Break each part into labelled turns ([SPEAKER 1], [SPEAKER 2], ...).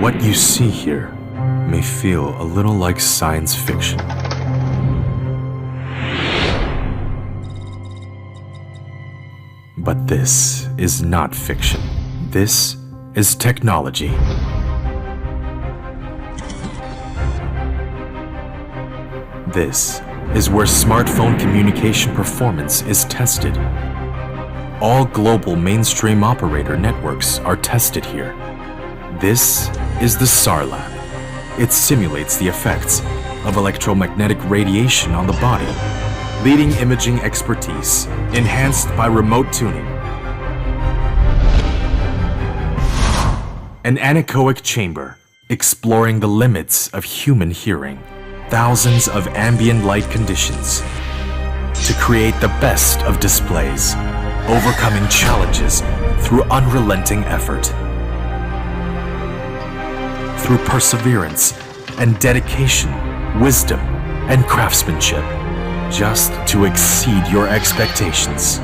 [SPEAKER 1] What you see here may feel a little like science fiction. But this is not fiction. This is technology. This is where smartphone communication performance is tested. All global mainstream operator networks are tested here. This is the SAR lab. It simulates the effects of electromagnetic radiation on the body, leading imaging expertise, enhanced by remote tuning. An anechoic chamber, exploring the limits of human hearing, thousands of ambient light conditions, to create the best of displays, overcoming challenges through unrelenting effort. Through perseverance and dedication, wisdom and craftsmanship, just to exceed your expectations.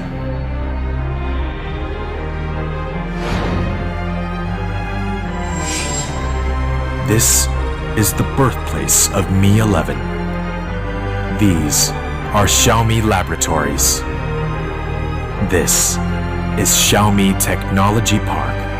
[SPEAKER 1] This is the birthplace of Mi 11. These are Xiaomi laboratories. This is Xiaomi Technology Park.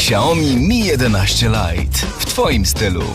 [SPEAKER 2] Xiaomi Mi 11 Lite w Twoim stylu.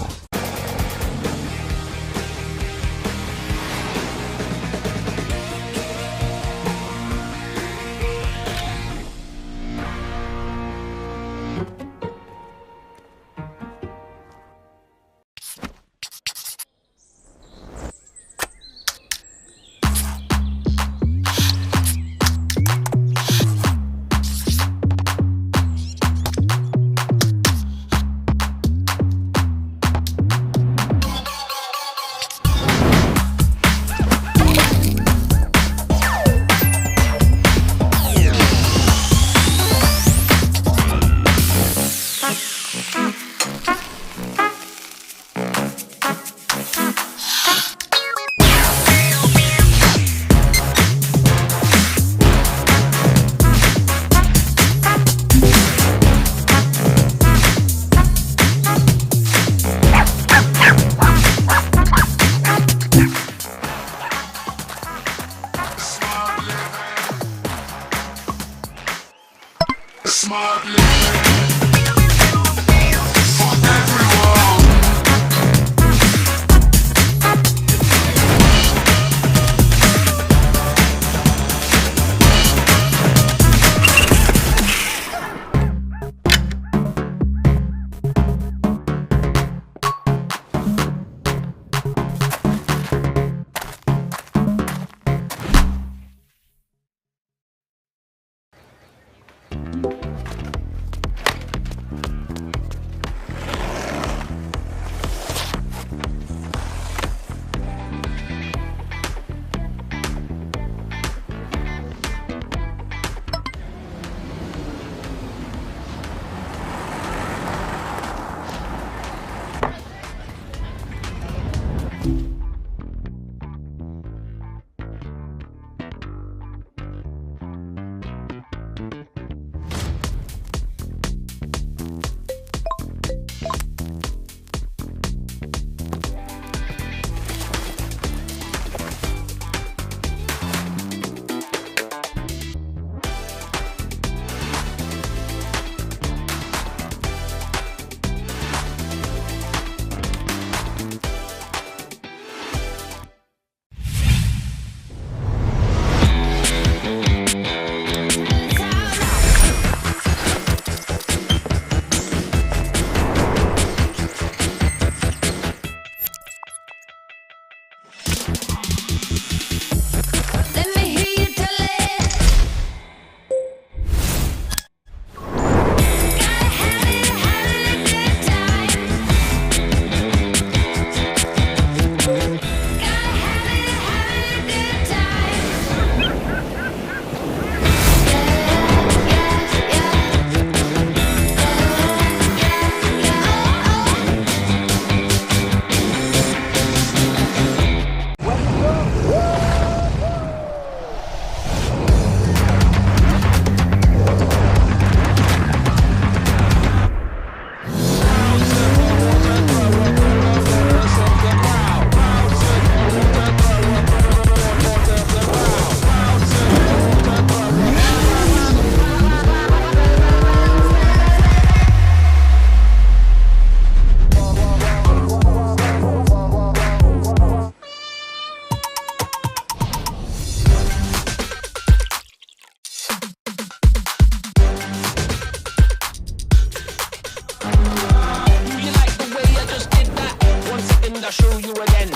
[SPEAKER 3] show you again.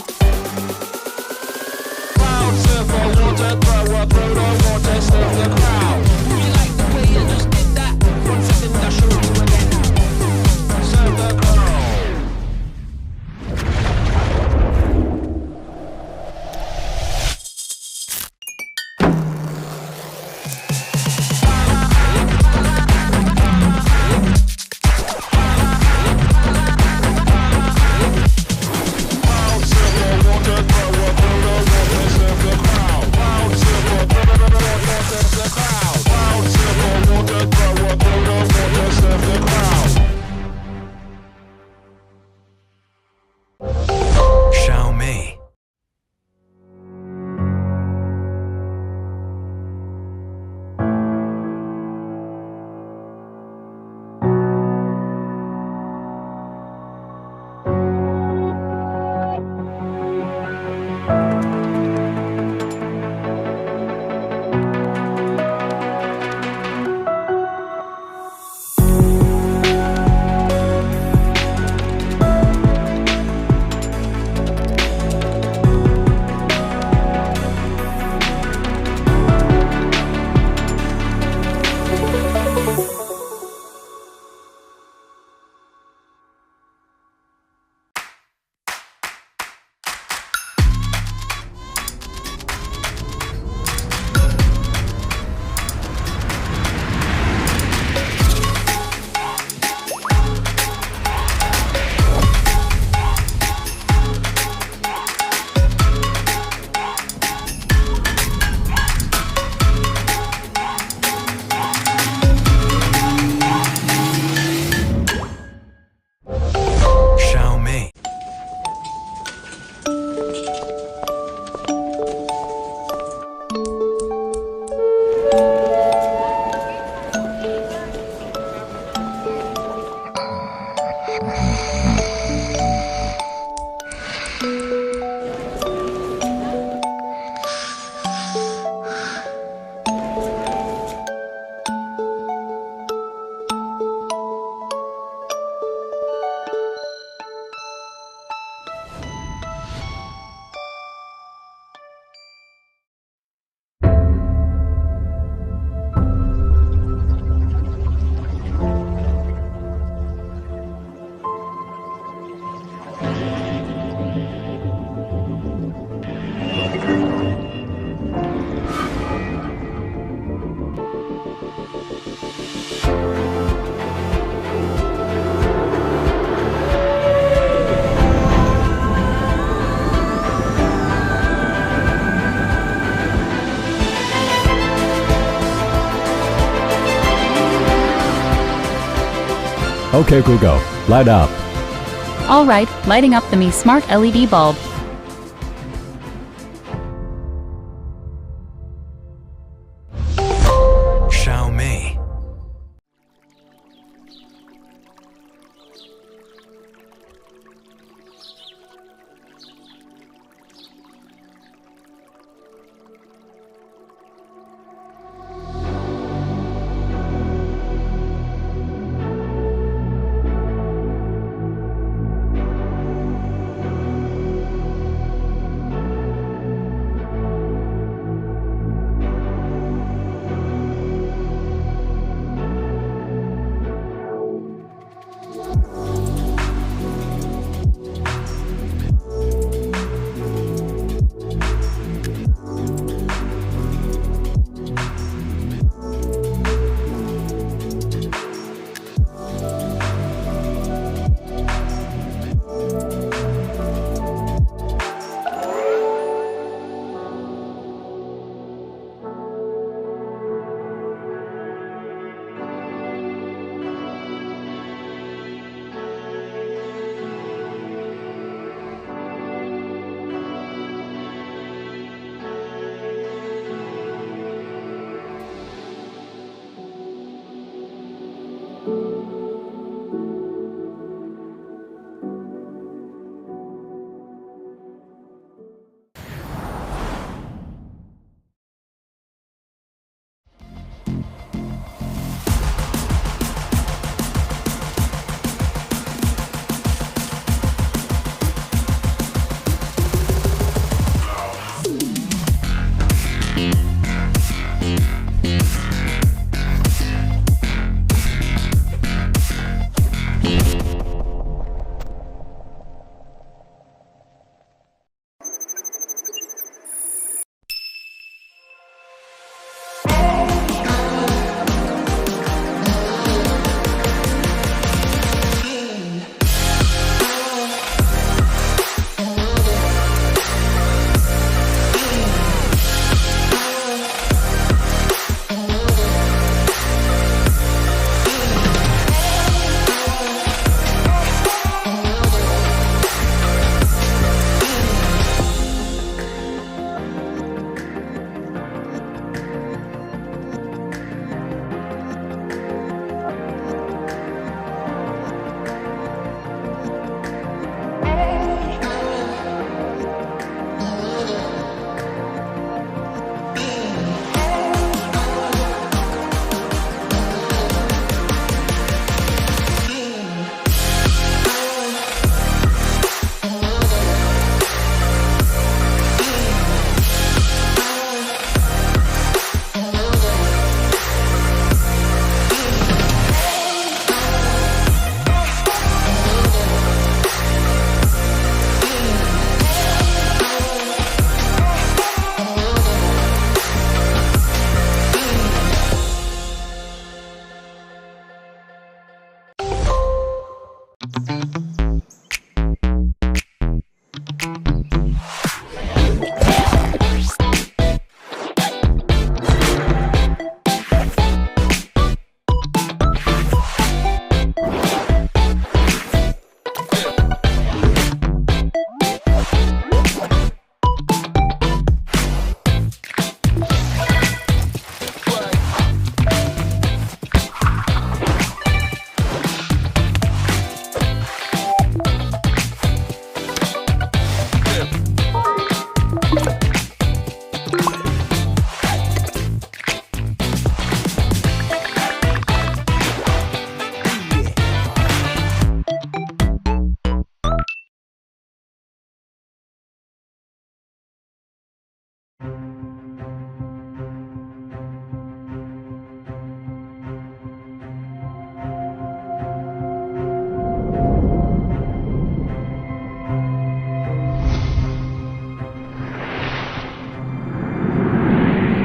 [SPEAKER 3] Crowd surfer, water thrower, throw the water, surf the crowd. You like the way you just did that? 1 second, I'll show you again. Surf the crowd.
[SPEAKER 2] Xiaomi. Xiaomi.
[SPEAKER 4] Okay, Google, light up.
[SPEAKER 5] All right, lighting up the Mi Smart LED bulb.
[SPEAKER 2] Xiaomi.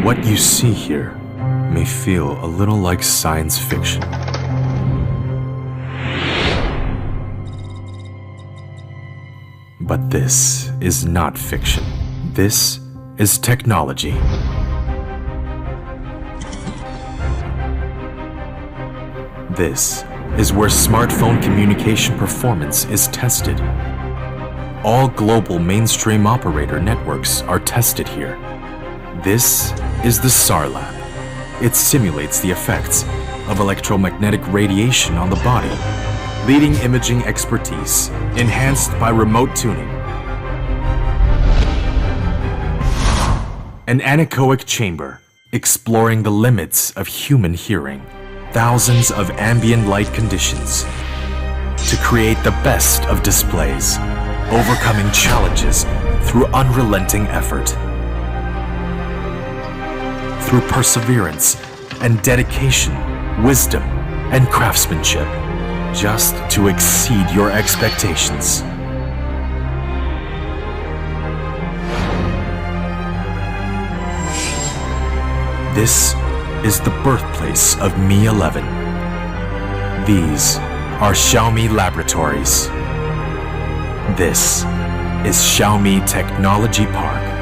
[SPEAKER 1] What you see here may feel a little like science fiction. But this is not fiction. This is technology. This is where smartphone communication performance is tested. All global mainstream operator networks are tested here. This is the SAR lab. It simulates the effects of electromagnetic radiation on the body, leading imaging expertise enhanced by remote tuning. An anechoic chamber exploring the limits of human hearing. Thousands of ambient light conditions to create the best of displays, overcoming challenges through unrelenting effort. Through perseverance and dedication, wisdom and craftsmanship, just to exceed your expectations. This is the birthplace of Mi 11. These are Xiaomi laboratories. This is Xiaomi Technology Park.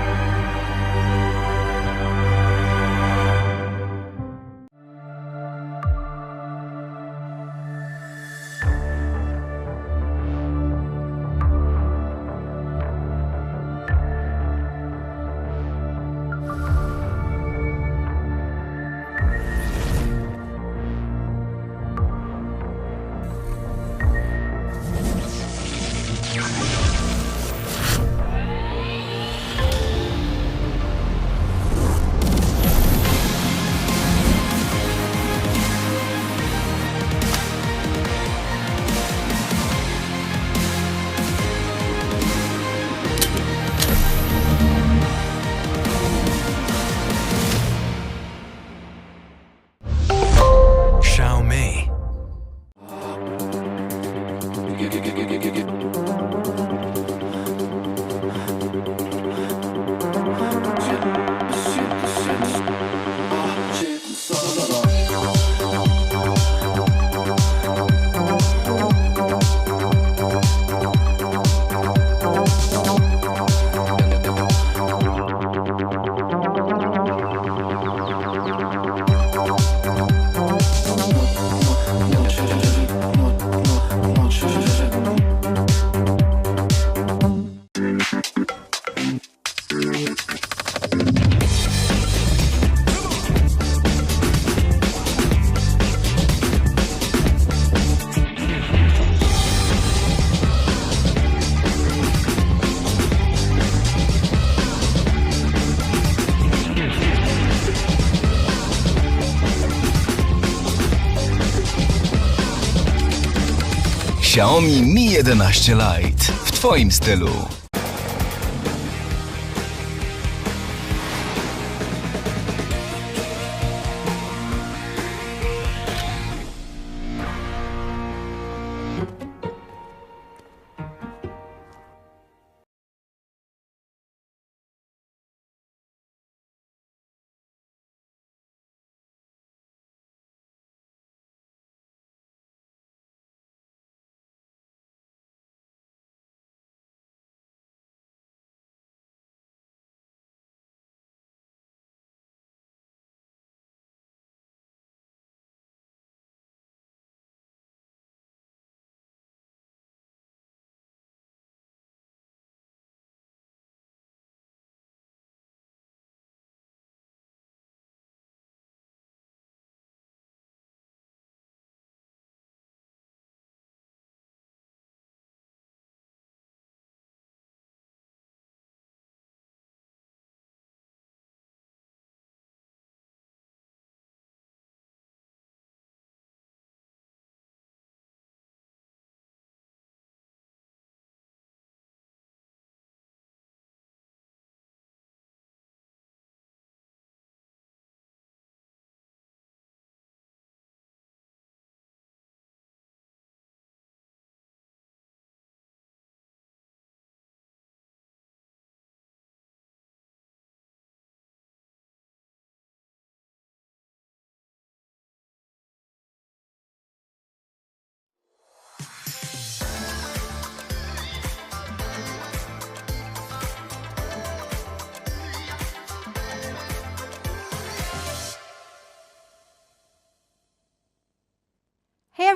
[SPEAKER 2] Xiaomi. Xiaomi Mi 11 Lite w Twoim stylu.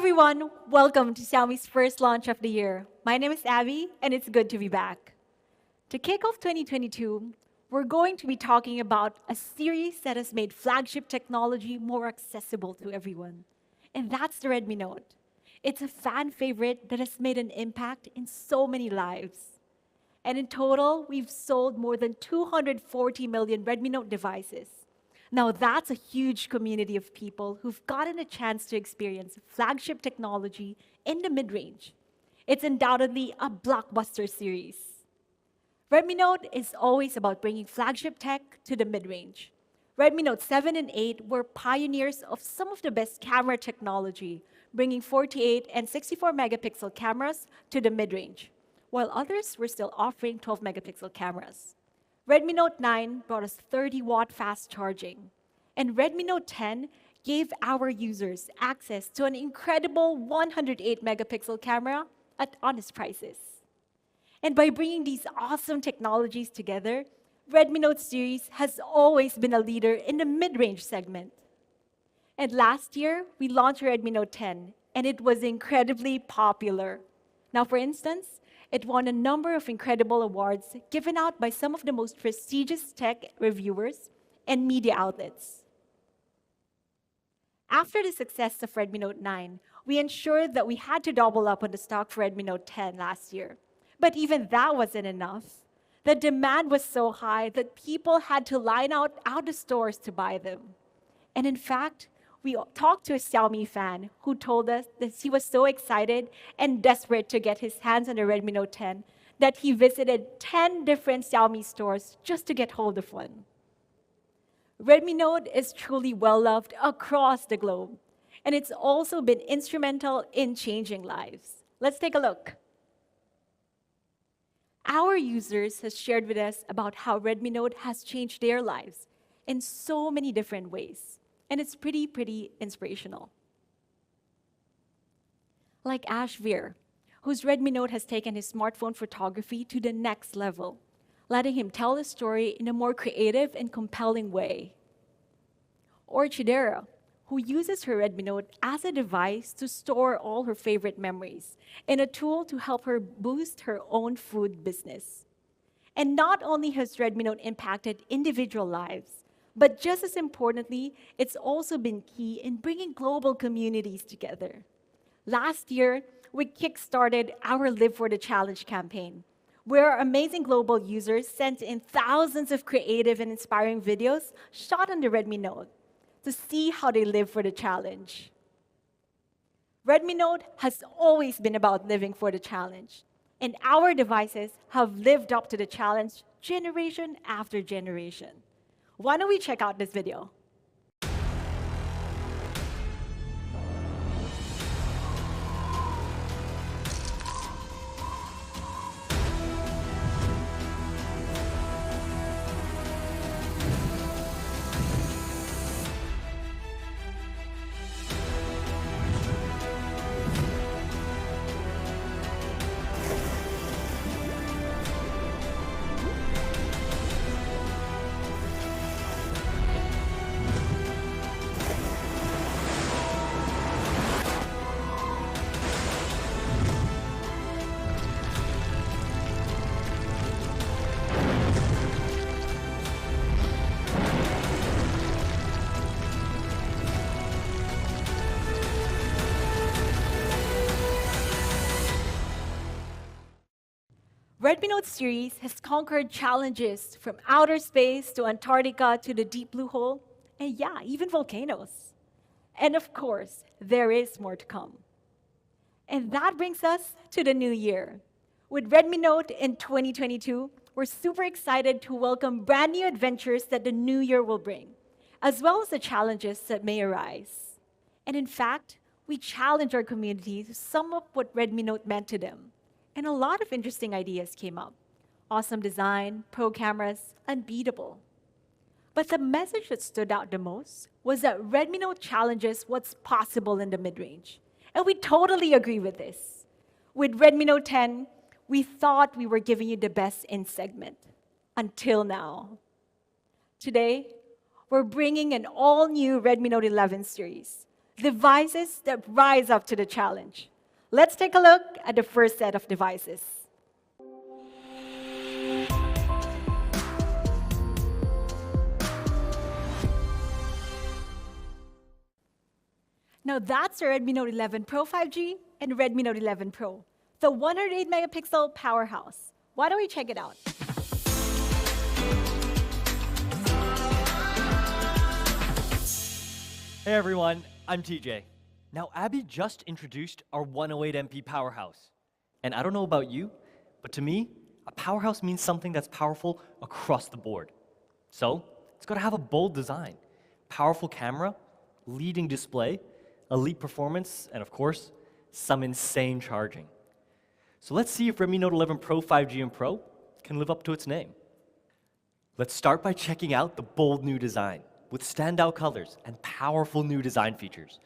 [SPEAKER 4] everyone, welcome to Xiaomi's first launch of the year. My name is Abby, and it's good to be back. To kick off 2022, we're going to be talking about a series that has made flagship technology more accessible to everyone. And that's the Redmi Note. It's a fan favorite that has made an impact in so many lives. And in total, we've sold more than 240 million Redmi Note devices. Now that's a huge community of people who've gotten a chance to experience flagship technology in the mid-range. It's undoubtedly a blockbuster series. Redmi Note is always about bringing flagship tech to the mid-range. Redmi Note 7 and 8 were pioneers of some of the best camera technology, bringing 48 and 64 megapixel cameras to the mid-range, while others were still offering 12 megapixel cameras. Redmi Note 9 brought us 30-watt fast charging, and Redmi Note 10 gave our users access to an incredible 108 megapixel camera at honest prices. And by bringing these awesome technologies together, Redmi Note series has always been a leader in the mid-range segment. And last year, we launched Redmi Note 10, and it was incredibly popular. Now, for instance, it won a number of incredible awards given out by some of the most prestigious tech reviewers and media outlets. After the success of Redmi Note 9, we ensured that we had to double up on the stock for Redmi Note 10 last year. But even that wasn't enough. The demand was so high that people had to line out the stores to buy them. And in fact, we talked to a Xiaomi fan who told us that he was so excited and desperate to get his hands on the Redmi Note 10 that he visited 10 different Xiaomi stores just to get hold of one. Redmi Note is truly well-loved across the globe, and it's also been instrumental in changing lives. Let's take a look. Our users have shared with us about how Redmi Note has changed their lives in so many different ways. And it's pretty inspirational. Like Ash Veer, whose Redmi Note has taken his smartphone photography to the next level, letting him tell his story in a more creative and compelling way. Or Chidera, who uses her Redmi Note as a device to store all her favorite memories and a tool to help her boost her own food business. And not only has Redmi Note impacted individual lives, but just as importantly, it's also been key in bringing global communities together. Last year, we kickstarted our Live for the Challenge campaign, where our amazing global users sent in thousands of creative and inspiring videos shot on the Redmi Note to see how they live for the challenge. Redmi Note has always been about living for the challenge, and our devices have lived up to the challenge generation after generation. Why don't we check out this video? Redmi Note series has conquered challenges from outer space to Antarctica to the deep blue hole, and yeah, even volcanoes. And of course, there is more to come. And that brings us to the new year. With Redmi Note in 2022, we're super excited to welcome brand new adventures that the new year will bring, as well as the challenges that may arise. And in fact, we challenge our community to sum up what Redmi Note meant to them. And a lot of interesting ideas came up. Awesome design, pro cameras, unbeatable. But the message that stood out the most was that Redmi Note challenges what's possible in the mid-range. And we totally agree with this. With Redmi Note 10, we thought we were giving you the best in segment. Until now. Today, we're bringing an all-new Redmi Note 11 series, devices that rise up to the challenge. Let's take a look at the first set of devices. Now that's the Redmi Note 11 Pro 5G and Redmi Note 11 Pro, the 108 megapixel powerhouse. Why don't we check it out?
[SPEAKER 6] Hey everyone, I'm TJ. Now Abby just introduced our 108 MP powerhouse. And I don't know about you, but to me, a powerhouse means something that's powerful across the board. So, it's got to have a bold design, powerful camera, leading display, elite performance, and of course, some insane charging. So let's see if Redmi Note 11 Pro 5G and Pro can live up to its name. Let's start by checking out the bold new design with standout colors and powerful new design features,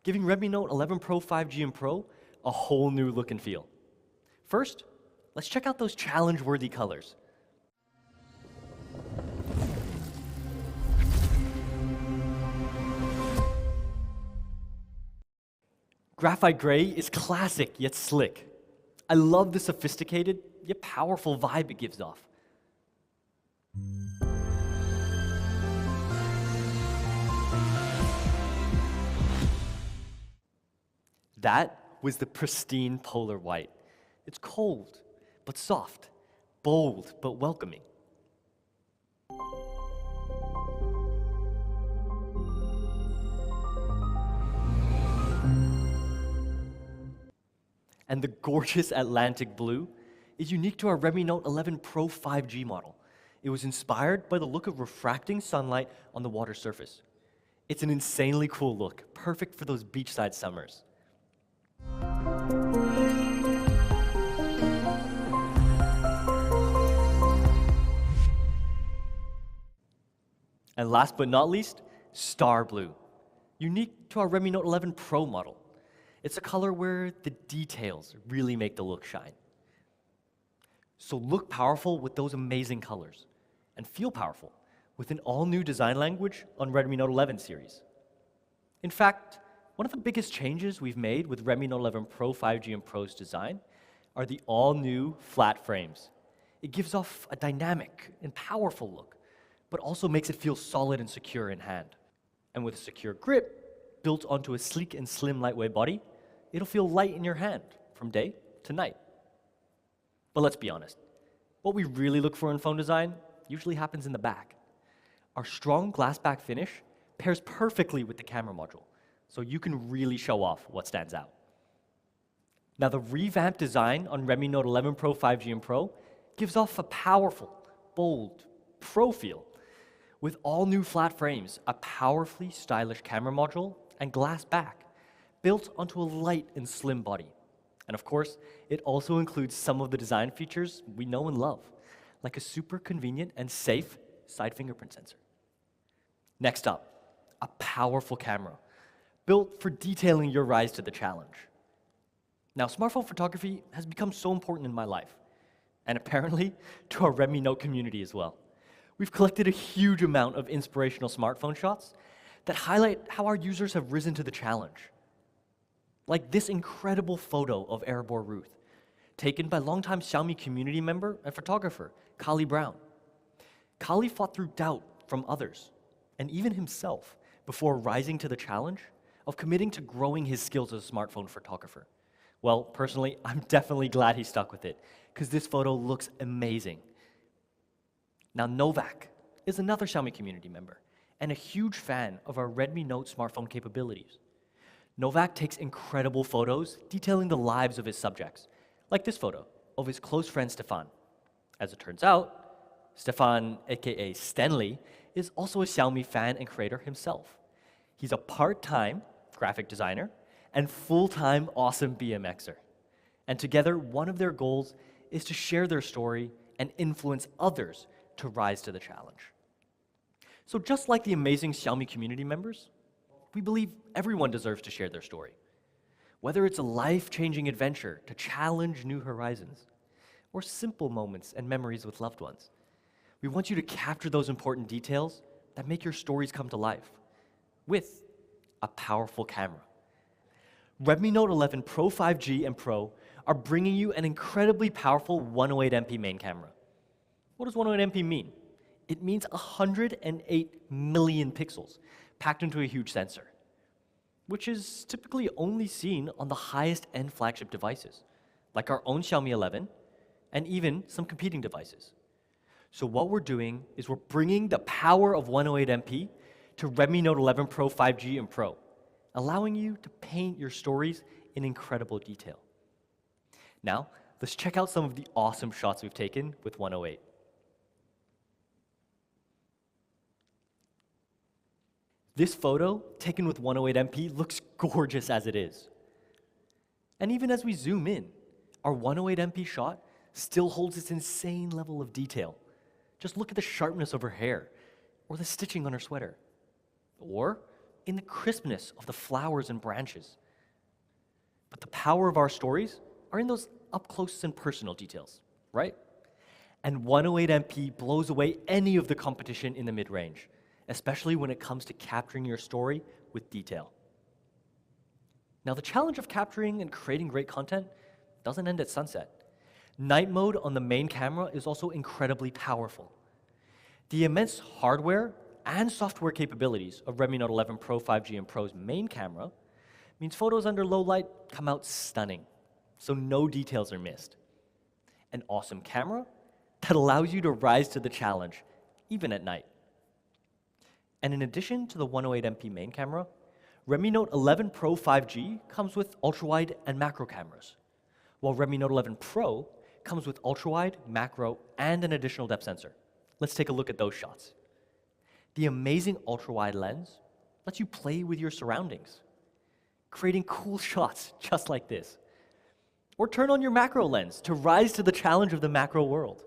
[SPEAKER 6] giving Redmi Note 11 Pro 5G and Pro a whole new look and feel. First, let's check out those challenge-worthy colors. Graphite gray is classic yet slick. I love the sophisticated yet powerful vibe it gives off. That was the pristine polar white. It's cold, but soft, bold, but welcoming. And the gorgeous Atlantic blue is unique to our Redmi Note 11 Pro 5G model. It was inspired by the look of refracting sunlight on the water surface. It's an insanely cool look, perfect for those beachside summers. And last but not least, Star Blue, unique to our Redmi Note 11 Pro model. It's a color where the details really make the look shine. So look powerful with those amazing colors, and feel powerful with an all-new design language on Redmi Note 11 series. In fact, one of the biggest changes we've made with Redmi Note 11 Pro 5G and Pro's design are the all-new flat frames. It gives off a dynamic and powerful look, but also makes it feel solid and secure in hand. And with a secure grip built onto a sleek and slim lightweight body, it'll feel light in your hand from day to night. But let's be honest, what we really look for in phone design usually happens in the back. Our strong glass back finish pairs perfectly with the camera module, so you can really show off what stands out. Now the revamped design on Redmi Note 11 Pro 5G and Pro gives off a powerful, bold, pro feel with all new flat frames, a powerfully stylish camera module, and glass back, built onto a light and slim body. And of course, it also includes some of the design features we know and love, like a super convenient and safe side fingerprint sensor. Next up, a powerful camera, built for detailing your rise to the challenge. Now, smartphone photography has become so important in my life, and apparently to our Redmi Note community as well. We've collected a huge amount of inspirational smartphone shots that highlight how our users have risen to the challenge. Like this incredible photo of Erebor Ruth, taken by longtime Xiaomi community member and photographer, Kali Brown. Kali fought through doubt from others, and even himself, before rising to the challenge of committing to growing his skills as a smartphone photographer. Well, personally, I'm definitely glad he stuck with it, because this photo looks amazing. Now, Novak is another Xiaomi community member, and a huge fan of our Redmi Note smartphone capabilities. Novak takes incredible photos detailing the lives of his subjects, like this photo of his close friend Stefan. As it turns out, Stefan, aka Stanley, is also a Xiaomi fan and creator himself. He's a part-time graphic designer and full-time awesome BMXer. And together, one of their goals is to share their story and influence others to rise to the challenge. So just like the amazing Xiaomi community members, we believe everyone deserves to share their story. Whether it's a life-changing adventure to challenge new horizons, or simple moments and memories with loved ones, we want you to capture those important details that make your stories come to life, with a powerful camera. Redmi Note 11 Pro 5G and Pro are bringing you an incredibly powerful 108MP main camera. What does 108MP mean? It means 108 million pixels packed into a huge sensor, which is typically only seen on the highest-end flagship devices, like our own Xiaomi 11 and even some competing devices. So what we're doing is we're bringing the power of 108MP to Redmi Note 11 Pro 5G and Pro, allowing you to paint your stories in incredible detail. Now, let's check out some of the awesome shots we've taken with 108. This photo, taken with 108MP, looks gorgeous as it is. And even as we zoom in, our 108MP shot still holds its insane level of detail. Just look at the sharpness of her hair, or the stitching on her sweater, or in the crispness of the flowers and branches. But the power of our stories are in those up-close and personal details, right? And 108MP blows away any of the competition in the mid-range, especially when it comes to capturing your story with detail. Now, the challenge of capturing and creating great content doesn't end at sunset. Night mode on the main camera is also incredibly powerful. The immense hardware and software capabilities of Redmi Note 11 Pro 5G and Pro's main camera means photos under low light come out stunning, so no details are missed. An awesome camera that allows you to rise to the challenge, even at night. And in addition to the 108MP main camera, Redmi Note 11 Pro 5G comes with ultra-wide and macro cameras, while Redmi Note 11 Pro comes with ultra-wide, macro, and an additional depth sensor. Let's take a look at those shots. The amazing ultra-wide lens lets you play with your surroundings, creating cool shots just like this. Or turn on your macro lens to rise to the challenge of the macro world.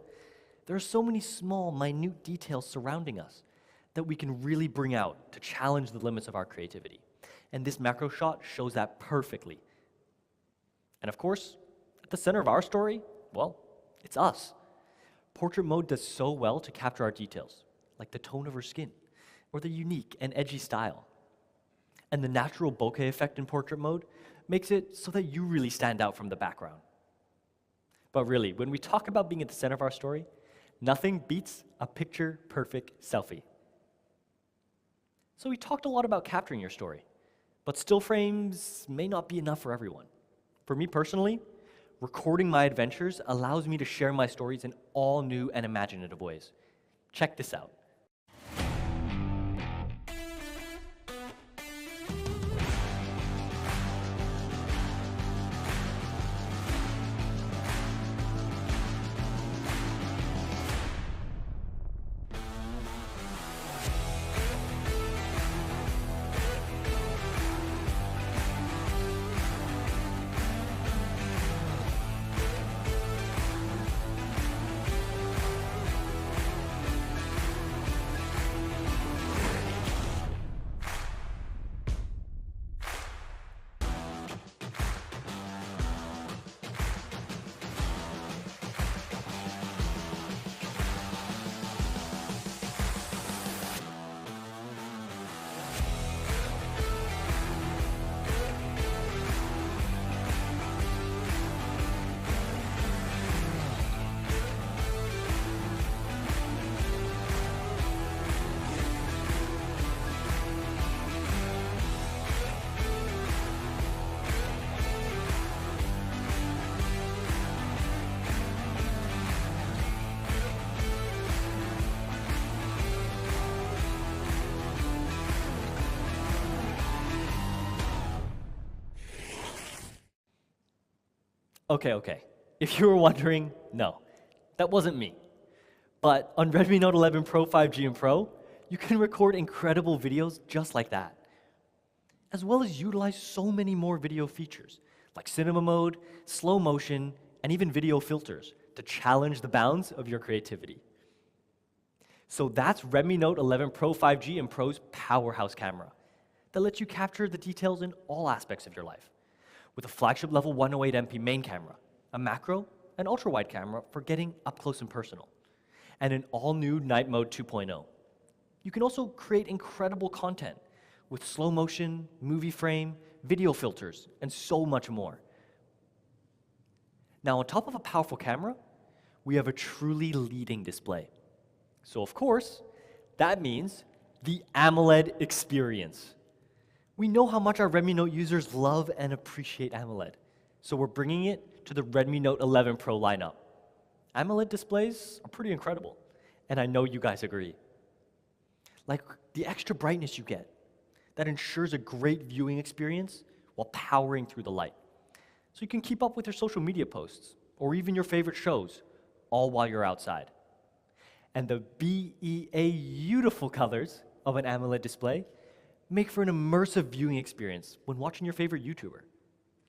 [SPEAKER 6] There are so many small, minute details surrounding us that we can really bring out to challenge the limits of our creativity. And this macro shot shows that perfectly. And of course, at the center of our story, well, it's us. Portrait mode does so well to capture our details, like the tone of her skin, or the unique and edgy style. And the natural bokeh effect in portrait mode makes it so that you really stand out from the background. But really, when we talk about being at the center of our story, nothing beats a picture-perfect selfie. So we talked a lot about capturing your story, but still frames may not be enough for everyone. For me personally, recording my adventures allows me to share my stories in all new and imaginative ways. Check this out. Okay. If you were wondering, no, that wasn't me. But on Redmi Note 11 Pro 5G and Pro, you can record incredible videos just like that, as well as utilize so many more video features, like cinema mode, slow motion, and even video filters to challenge the bounds of your creativity. So that's Redmi Note 11 Pro 5G and Pro's powerhouse camera that lets you capture the details in all aspects of your life, with a flagship level 108MP main camera, a macro and ultra-wide camera for getting up close and personal, and an all-new Night Mode 2.0. You can also create incredible content with slow motion, movie frame, video filters, and so much more. Now, on top of a powerful camera, we have a truly leading display. So of course, that means the AMOLED experience. We know how much our Redmi Note users love and appreciate AMOLED, so we're bringing it to the Redmi Note 11 Pro lineup. AMOLED displays are pretty incredible, and I know you guys agree. Like the extra brightness you get, that ensures a great viewing experience while powering through the light. So you can keep up with your social media posts, or even your favorite shows, all while you're outside. And the beautiful colors of an AMOLED display make for an immersive viewing experience when watching your favorite YouTuber.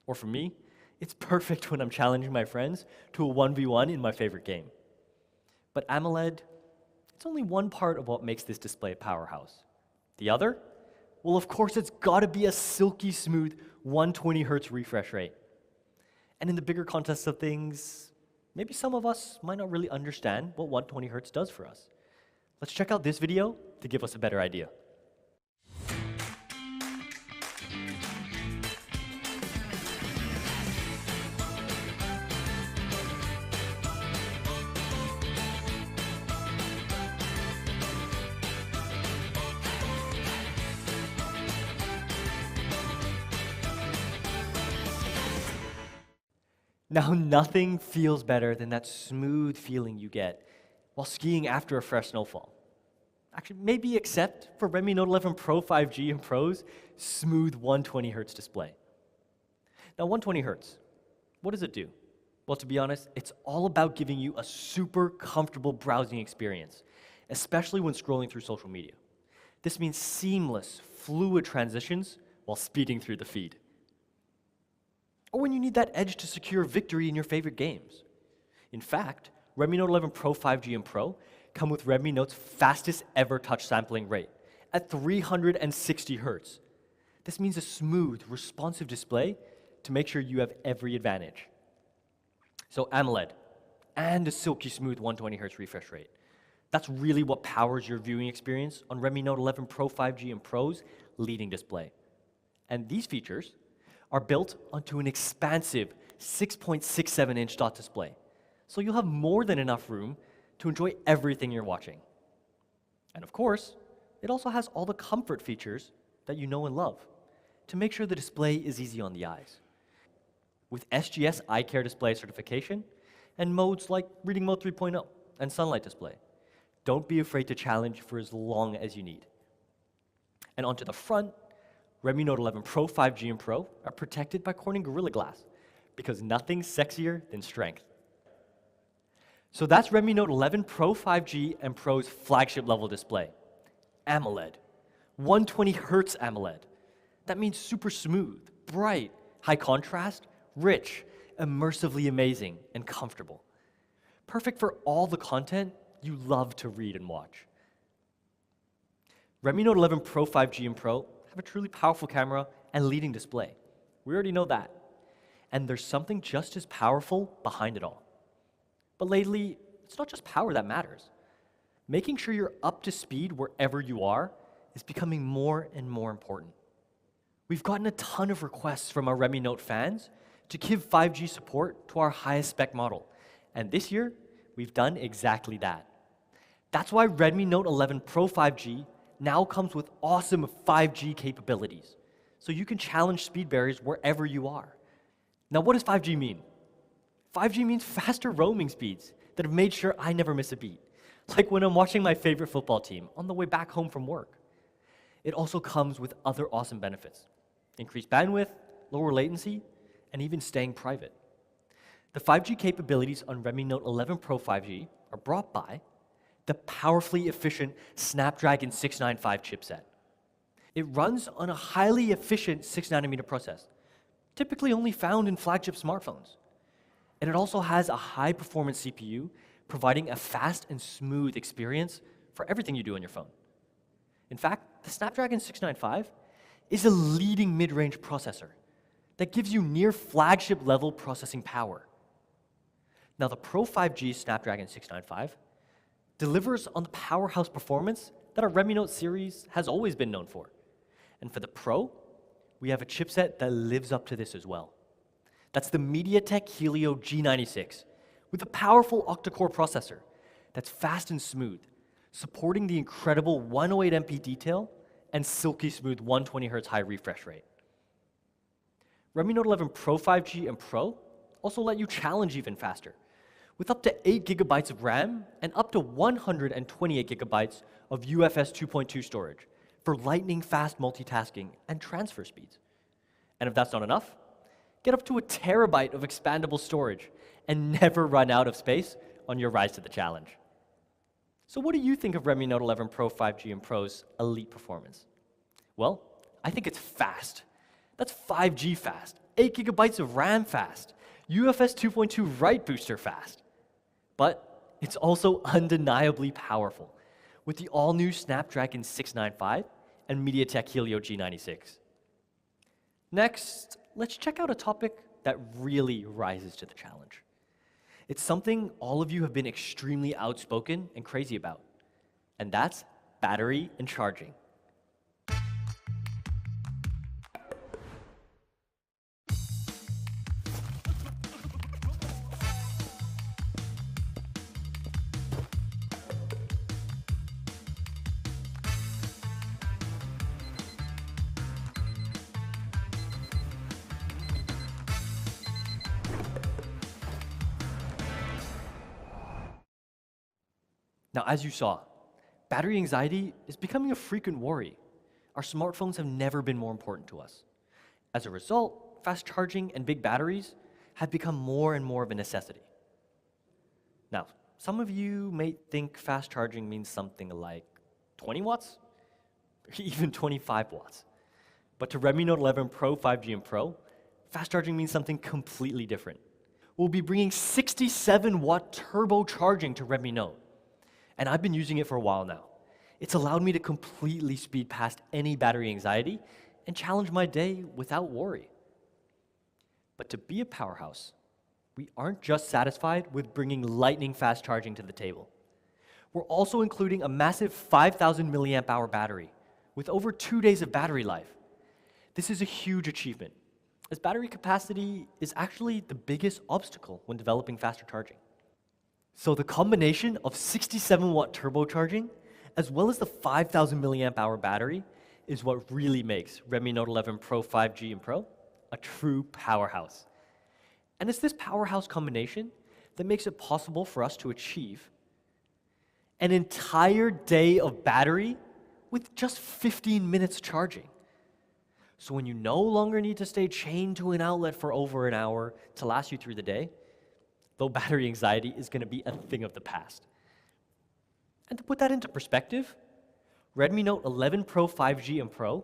[SPEAKER 6] Or for me, it's perfect when I'm challenging my friends to a 1v1 in my favorite game. But AMOLED, it's only one part of what makes this display a powerhouse. The other? Well, of course, it's gotta be a silky smooth 120 Hz refresh rate. And in the bigger context of things, maybe some of us might not really understand what 120 Hz does for us. Let's check out this video to give us a better idea. Now, nothing feels better than that smooth feeling you get while skiing after a fresh snowfall. Actually, maybe except for Redmi Note 11 Pro 5G and Pro's smooth 120 Hz display. Now, 120 Hz, what does it do? Well, to be honest, it's all about giving you a super comfortable browsing experience, especially when scrolling through social media. This means seamless, fluid transitions while speeding through the feed. Or when you need that edge to secure victory in your favorite games. In fact, Redmi Note 11 Pro 5G and Pro come with Redmi Note's fastest ever touch sampling rate at 360 Hz. This means a smooth, responsive display to make sure you have every advantage. So AMOLED and a silky smooth 120 Hz refresh rate. That's really what powers your viewing experience on Redmi Note 11 Pro 5G and Pro's leading display. And these features are built onto an expansive 6.67-inch dot display. So you'll have more than enough room to enjoy everything you're watching. And of course, it also has all the comfort features that you know and love to make sure the display is easy on the eyes. With SGS Eye Care Display certification and modes like Reading Mode 3.0 and Sunlight Display. Don't be afraid to challenge for as long as you need. And onto the front, Redmi Note 11 Pro 5G and Pro are protected by Corning Gorilla Glass because nothing's sexier than strength. So that's Redmi Note 11 Pro 5G and Pro's flagship level display, AMOLED, 120 Hz AMOLED. That means super smooth, bright, high contrast, rich, immersively amazing, and comfortable. Perfect for all the content you love to read and watch. Redmi Note 11 Pro 5G and Pro have a truly powerful camera and leading display. We already know that. And there's something just as powerful behind it all. But lately, it's not just power that matters. Making sure you're up to speed wherever you are is becoming more and more important. We've gotten a ton of requests from our Redmi Note fans to give 5G support to our highest spec model. And this year, we've done exactly that. That's why Redmi Note 11 Pro 5G now comes with awesome 5G capabilities, so you can challenge speed barriers wherever you are. Now, what does 5G mean? 5G means faster roaming speeds that have made sure I never miss a beat, like when I'm watching my favorite football team on the way back home from work. It also comes with other awesome benefits: increased bandwidth, lower latency, and even staying private. The 5G capabilities on Redmi Note 11 Pro 5G are brought by the powerfully efficient Snapdragon 695 chipset. It runs on a highly efficient 6nm process, typically only found in flagship smartphones. And it also has a high-performance CPU, providing a fast and smooth experience for everything you do on your phone. In fact, the Snapdragon 695 is a leading mid-range processor that gives you near flagship-level processing power. Now, the Pro 5G Snapdragon 695 delivers on the powerhouse performance that our Redmi Note series has always been known for. And for the Pro, we have a chipset that lives up to this as well. That's the MediaTek Helio G96 with a powerful octa-core processor that's fast and smooth, supporting the incredible 108MP detail and silky smooth 120Hz high refresh rate. Redmi Note 11 Pro 5G and Pro also let you challenge even faster, with up to 8 GB of RAM and up to 128 GB of UFS 2.2 storage for lightning-fast multitasking and transfer speeds. And if that's not enough, get up to a terabyte of expandable storage and never run out of space on your rise to the challenge. So what do you think of Redmi Note 11 Pro 5G and Pro's elite performance? Well, I think it's fast. That's 5G fast, 8 GB of RAM fast, UFS 2.2 write booster fast. But it's also undeniably powerful with the all-new Snapdragon 695 and MediaTek Helio G96. Next, let's check out a topic that really rises to the challenge. It's something all of you have been extremely outspoken and crazy about, and that's battery and charging. Now, as you saw, battery anxiety is becoming a frequent worry. Our smartphones have never been more important to us. As a result, fast charging and big batteries have become more and more of a necessity. Now, some of you may think fast charging means something like 20 watts, or even 25 watts. But to Redmi Note 11 Pro 5G and Pro, fast charging means something completely different. We'll be bringing 67-watt turbo charging to Redmi Note. And I've been using it for a while now. It's allowed me to completely speed past any battery anxiety and challenge my day without worry. But to be a powerhouse, we aren't just satisfied with bringing lightning fast charging to the table. We're also including a massive 5,000 milliamp hour battery with over 2 days of battery life. This is a huge achievement, as battery capacity is actually the biggest obstacle when developing faster charging. So the combination of 67-watt turbocharging as well as the 5,000 milliamp hour battery is what really makes Redmi Note 11 Pro 5G and Pro a true powerhouse. And it's this powerhouse combination that makes it possible for us to achieve an entire day of battery with just 15 minutes charging. So when you no longer need to stay chained to an outlet for over an hour to last you through the day, though battery anxiety is going to be a thing of the past. And to put that into perspective, Redmi Note 11 Pro 5G and Pro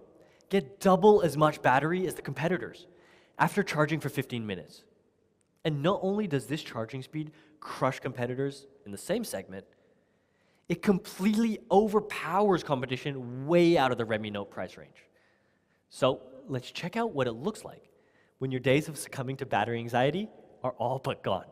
[SPEAKER 6] get double as much battery as the competitors after charging for 15 minutes. And not only does this charging speed crush competitors in the same segment, it completely overpowers competition way out of the Redmi Note price range. So let's check out what it looks like when your days of succumbing to battery anxiety are all but gone.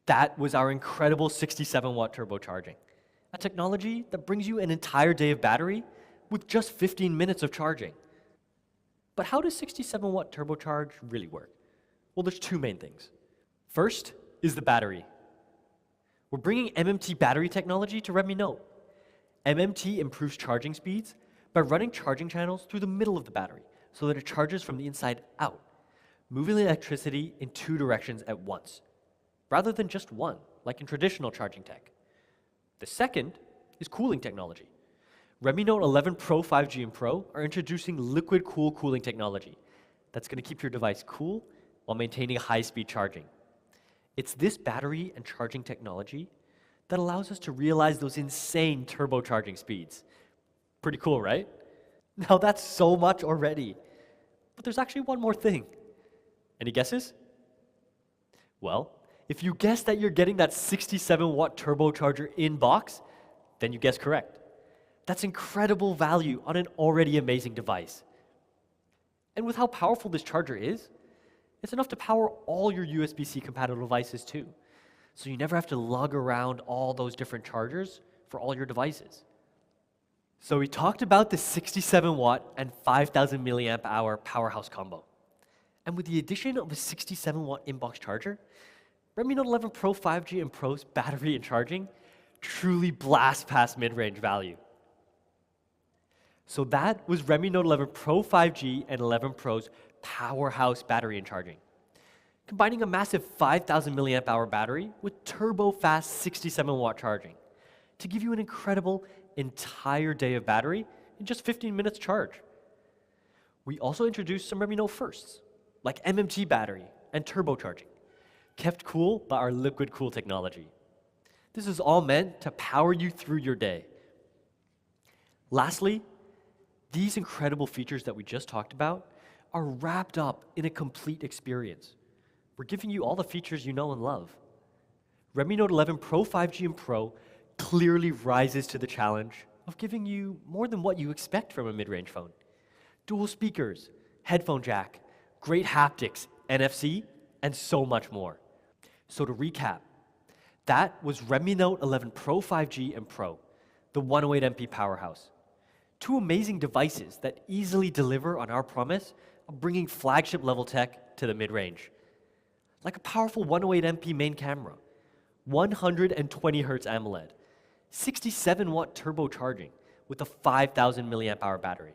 [SPEAKER 6] That was our incredible 67-watt turbocharging, a technology that brings you an entire day of battery with just 15 minutes of charging. But how does 67-watt turbocharge really work? Well, there's two main things. First is the battery. We're bringing MMT battery technology to Redmi Note. MMT improves charging speeds by running charging channels through the middle of the battery so that it charges from the inside out, moving the electricity in two directions at once, rather than just one, like in traditional charging tech. The second is cooling technology. Redmi Note 11 Pro 5G and Pro are introducing liquid cool cooling technology that's going to keep your device cool while maintaining high-speed charging. It's this battery and charging technology that allows us to realize those insane turbocharging speeds. Pretty cool, right? Now that's so much already. But there's actually one more thing, Any guesses? Well, if you guess that you're getting that 67-watt turbocharger in box, then you guessed correct. That's incredible value on an already amazing device. And with how powerful this charger is, it's enough to power all your USB-C compatible devices too. So you never have to lug around all those different chargers for all your devices. So we talked about the 67-watt and 5,000 milliamp hour powerhouse combo. And with the addition of a 67-watt in-box charger, Redmi Note 11 Pro 5G and Pro's battery and charging truly blast past mid-range value. So that was Redmi Note 11 Pro 5G and 11 Pro's powerhouse battery and charging. Combining a massive 5,000 milliamp hour battery with turbo-fast 67-watt charging to give you an incredible entire day of battery in just 15 minutes charge. We also introduced some Redmi Note firsts, like MMT battery and turbocharging, kept cool by our liquid cool technology. This is all meant to power you through your day. Lastly, these incredible features that we just talked about are wrapped up in a complete experience. We're giving you all the features you know and love. Redmi Note 11 Pro 5G and Pro clearly rises to the challenge of giving you more than what you expect from a mid-range phone. Dual speakers, headphone jack, great haptics, NFC, and so much more. So to recap, that was Redmi Note 11 Pro 5G and Pro, the 108MP powerhouse. Two amazing devices that easily deliver on our promise of bringing flagship-level tech to the mid-range. Like a powerful 108MP main camera, 120Hz AMOLED, 67-watt turbocharging with a 5,000 milliamp hour battery,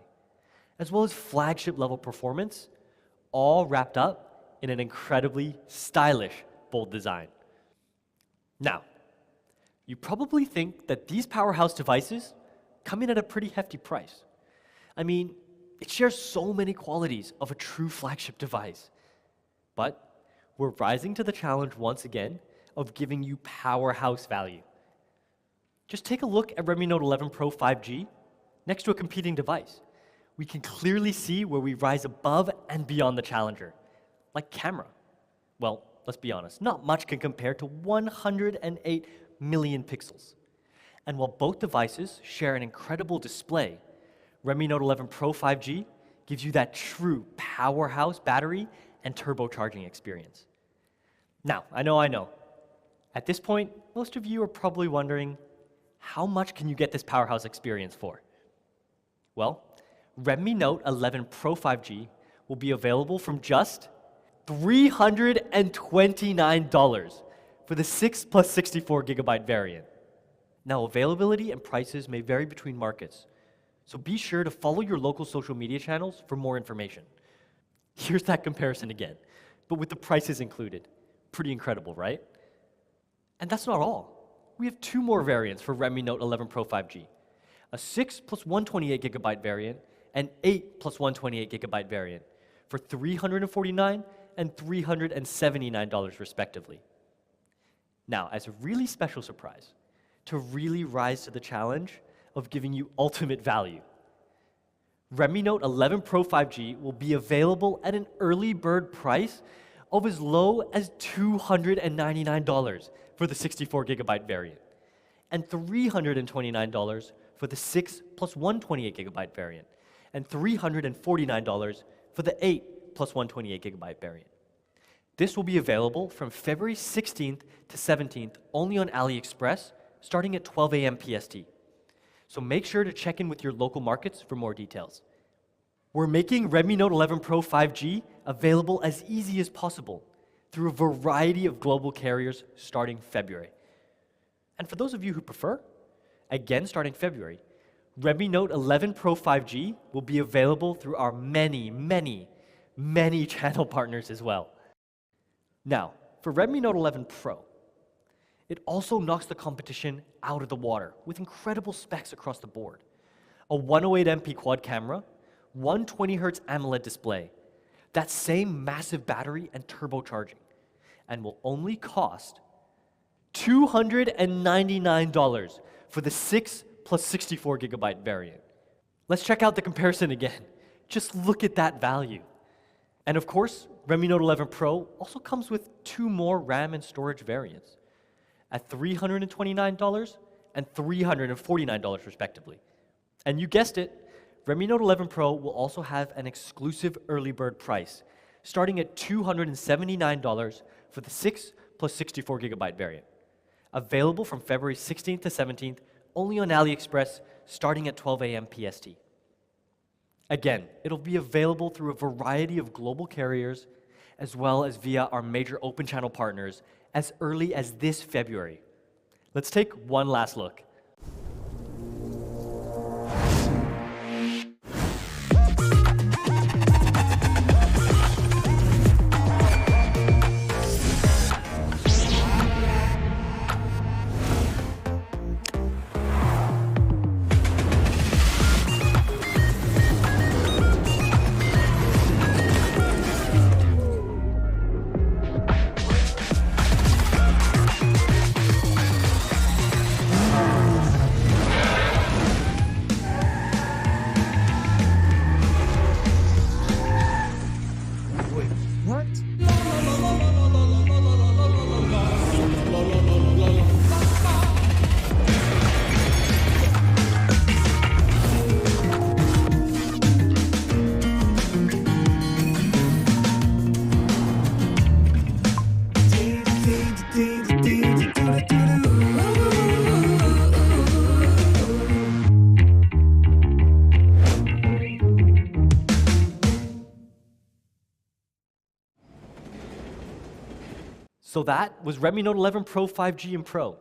[SPEAKER 6] as well as flagship-level performance, all wrapped up in an incredibly stylish, bold design. Now, you probably think that these powerhouse devices come in at a pretty hefty price. I mean, it shares so many qualities of a true flagship device. But we're rising to the challenge once again of giving you powerhouse value. Just take a look at Redmi Note 11 Pro 5G next to a competing device. We can clearly see where we rise above and beyond the challenger, like camera. Well, let's be honest, not much can compare to 108 million pixels. And while both devices share an incredible display, Redmi Note 11 Pro 5G gives you that true powerhouse battery and turbocharging experience. Now, I know. At this point, most of you are probably wondering, how much can you get this powerhouse experience for? Well, Redmi Note 11 Pro 5G will be available from just $329 for the 6 plus 64 gigabyte variant. Now, availability and prices may vary between markets, so be sure to follow your local social media channels for more information. Here's that comparison again, but with the prices included. Pretty incredible, right? And that's not all. We have two more variants for Redmi Note 11 Pro 5G, a 6 plus 128 gigabyte variant and 8 plus 128 gigabyte variant for $349 and $379 respectively. Now, as a really special surprise, to really rise to the challenge of giving you ultimate value, Redmi Note 11 Pro 5G will be available at an early bird price of as low as $299 for the 64 gigabyte variant and $329 for the 6 plus 128 gigabyte variant and $349 for the 8 plus 128 gigabyte variant. This will be available from February 16th to 17th only on AliExpress, starting at 12 a.m. PST. So make sure to check in with your local markets for more details. We're making Redmi Note 11 Pro 5G available as easy as possible through a variety of global carriers starting February. And for those of you who prefer, again starting February, Redmi Note 11 Pro 5G will be available through our many channel partners as well. Now, for Redmi Note 11 Pro, it also knocks the competition out of the water with incredible specs across the board. A 108MP quad camera, 120Hz AMOLED display, that same massive battery and turbocharging, and will only cost $299 for the 6 plus 64 gigabyte variant. Let's check out the comparison again. Just look at that value. And of course, Redmi Note 11 Pro also comes with 2 more RAM and storage variants at $329 and $349 respectively. And you guessed it, Redmi Note 11 Pro will also have an exclusive early bird price, starting at $279 for the 6 plus 64 gigabyte variant. Available from February 16th to 17th, only on AliExpress, starting at 12 a.m. PST. Again, it'll be available through a variety of global carriers, as well as via our major open channel partners as early as this February. Let's take one last look. So that was Redmi Note 11 Pro 5G and Pro.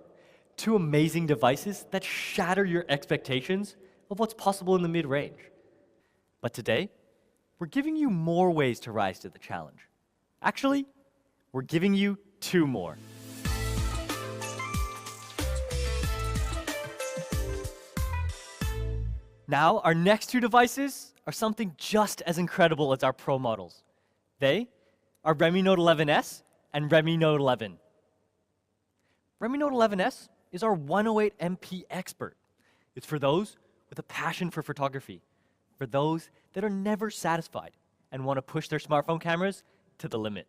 [SPEAKER 6] 2 amazing devices that shatter your expectations of what's possible in the mid-range. But today, we're giving you more ways to rise to the challenge. Actually, we're giving you 2 more. Now, our next 2 devices are something just as incredible as our Pro models. They are Redmi Note 11S and Redmi Note 11. Redmi Note 11S is our 108MP expert. It's for those with a passion for photography, for those that are never satisfied and want to push their smartphone cameras to the limit.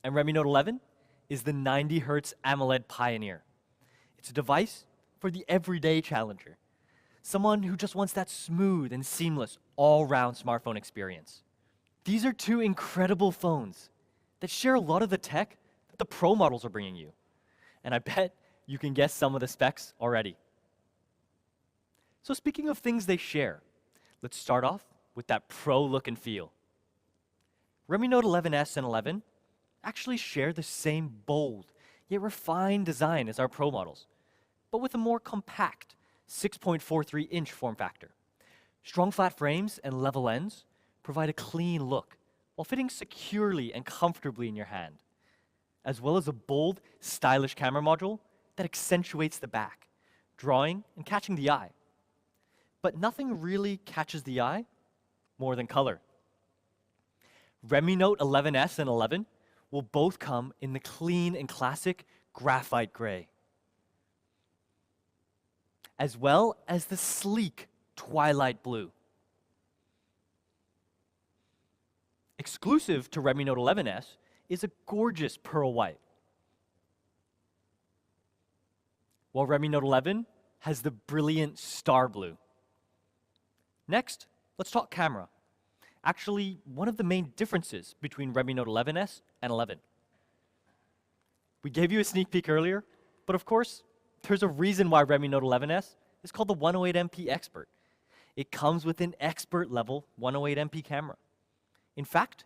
[SPEAKER 6] And Redmi Note 11 is the 90 Hz AMOLED pioneer. It's a device for the everyday challenger, someone who just wants that smooth and seamless all-round smartphone experience. These are 2 incredible phones that share a lot of the tech that the Pro models are bringing you. And I bet you can guess some of the specs already. So speaking of things they share, let's start off with that Pro look and feel. Redmi Note 11S and 11 actually share the same bold, yet refined design as our Pro models, but with a more compact 6.43-inch form factor. Strong flat frames and level ends provide a clean look while fitting securely and comfortably in your hand, as well as a bold, stylish camera module that accentuates the back, drawing and catching the eye. But nothing really catches the eye more than color. Redmi Note 11S and 11 will both come in the clean and classic graphite gray, as well as the sleek twilight blue. Exclusive to Redmi Note 11S is a gorgeous pearl white, while Redmi Note 11 has the brilliant star blue. Next, let's talk camera. Actually, one of the main differences between Redmi Note 11S and 11. We gave you a sneak peek earlier, but of course, there's a reason why Redmi Note 11S is called the 108MP Expert. It comes with an expert level 108MP camera. In fact,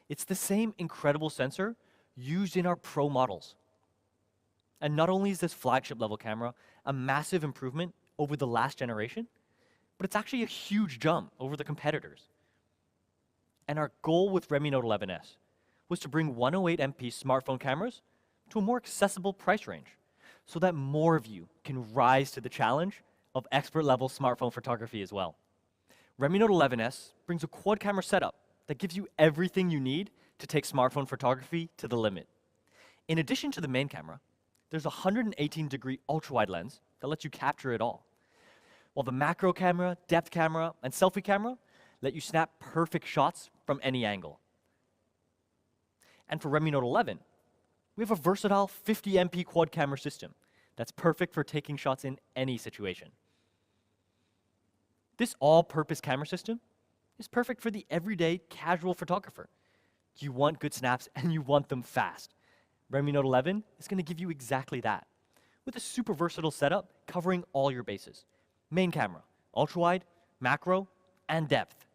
[SPEAKER 6] it's the same incredible sensor used in our Pro models. And not only is this flagship level camera a massive improvement over the last generation, but it's actually a huge jump over the competitors. And our goal with Redmi Note 11S was to bring 108MP smartphone cameras to a more accessible price range so that more of you can rise to the challenge of expert level smartphone photography as well. Redmi Note 11S brings a quad camera setup that gives you everything you need to take smartphone photography to the limit. In addition to the main camera, there's a 118-degree ultra-wide lens that lets you capture it all, while the macro camera, depth camera, and selfie camera let you snap perfect shots from any angle. And for Redmi Note 11, we have a versatile 50MP quad camera system that's perfect for taking shots in any situation. This all-purpose camera system is perfect for the everyday casual photographer. You want good snaps and you want them fast. Redmi Note 11 is going to give you exactly that, with a super versatile setup covering all your bases. Main camera, ultra-wide, macro, and depth.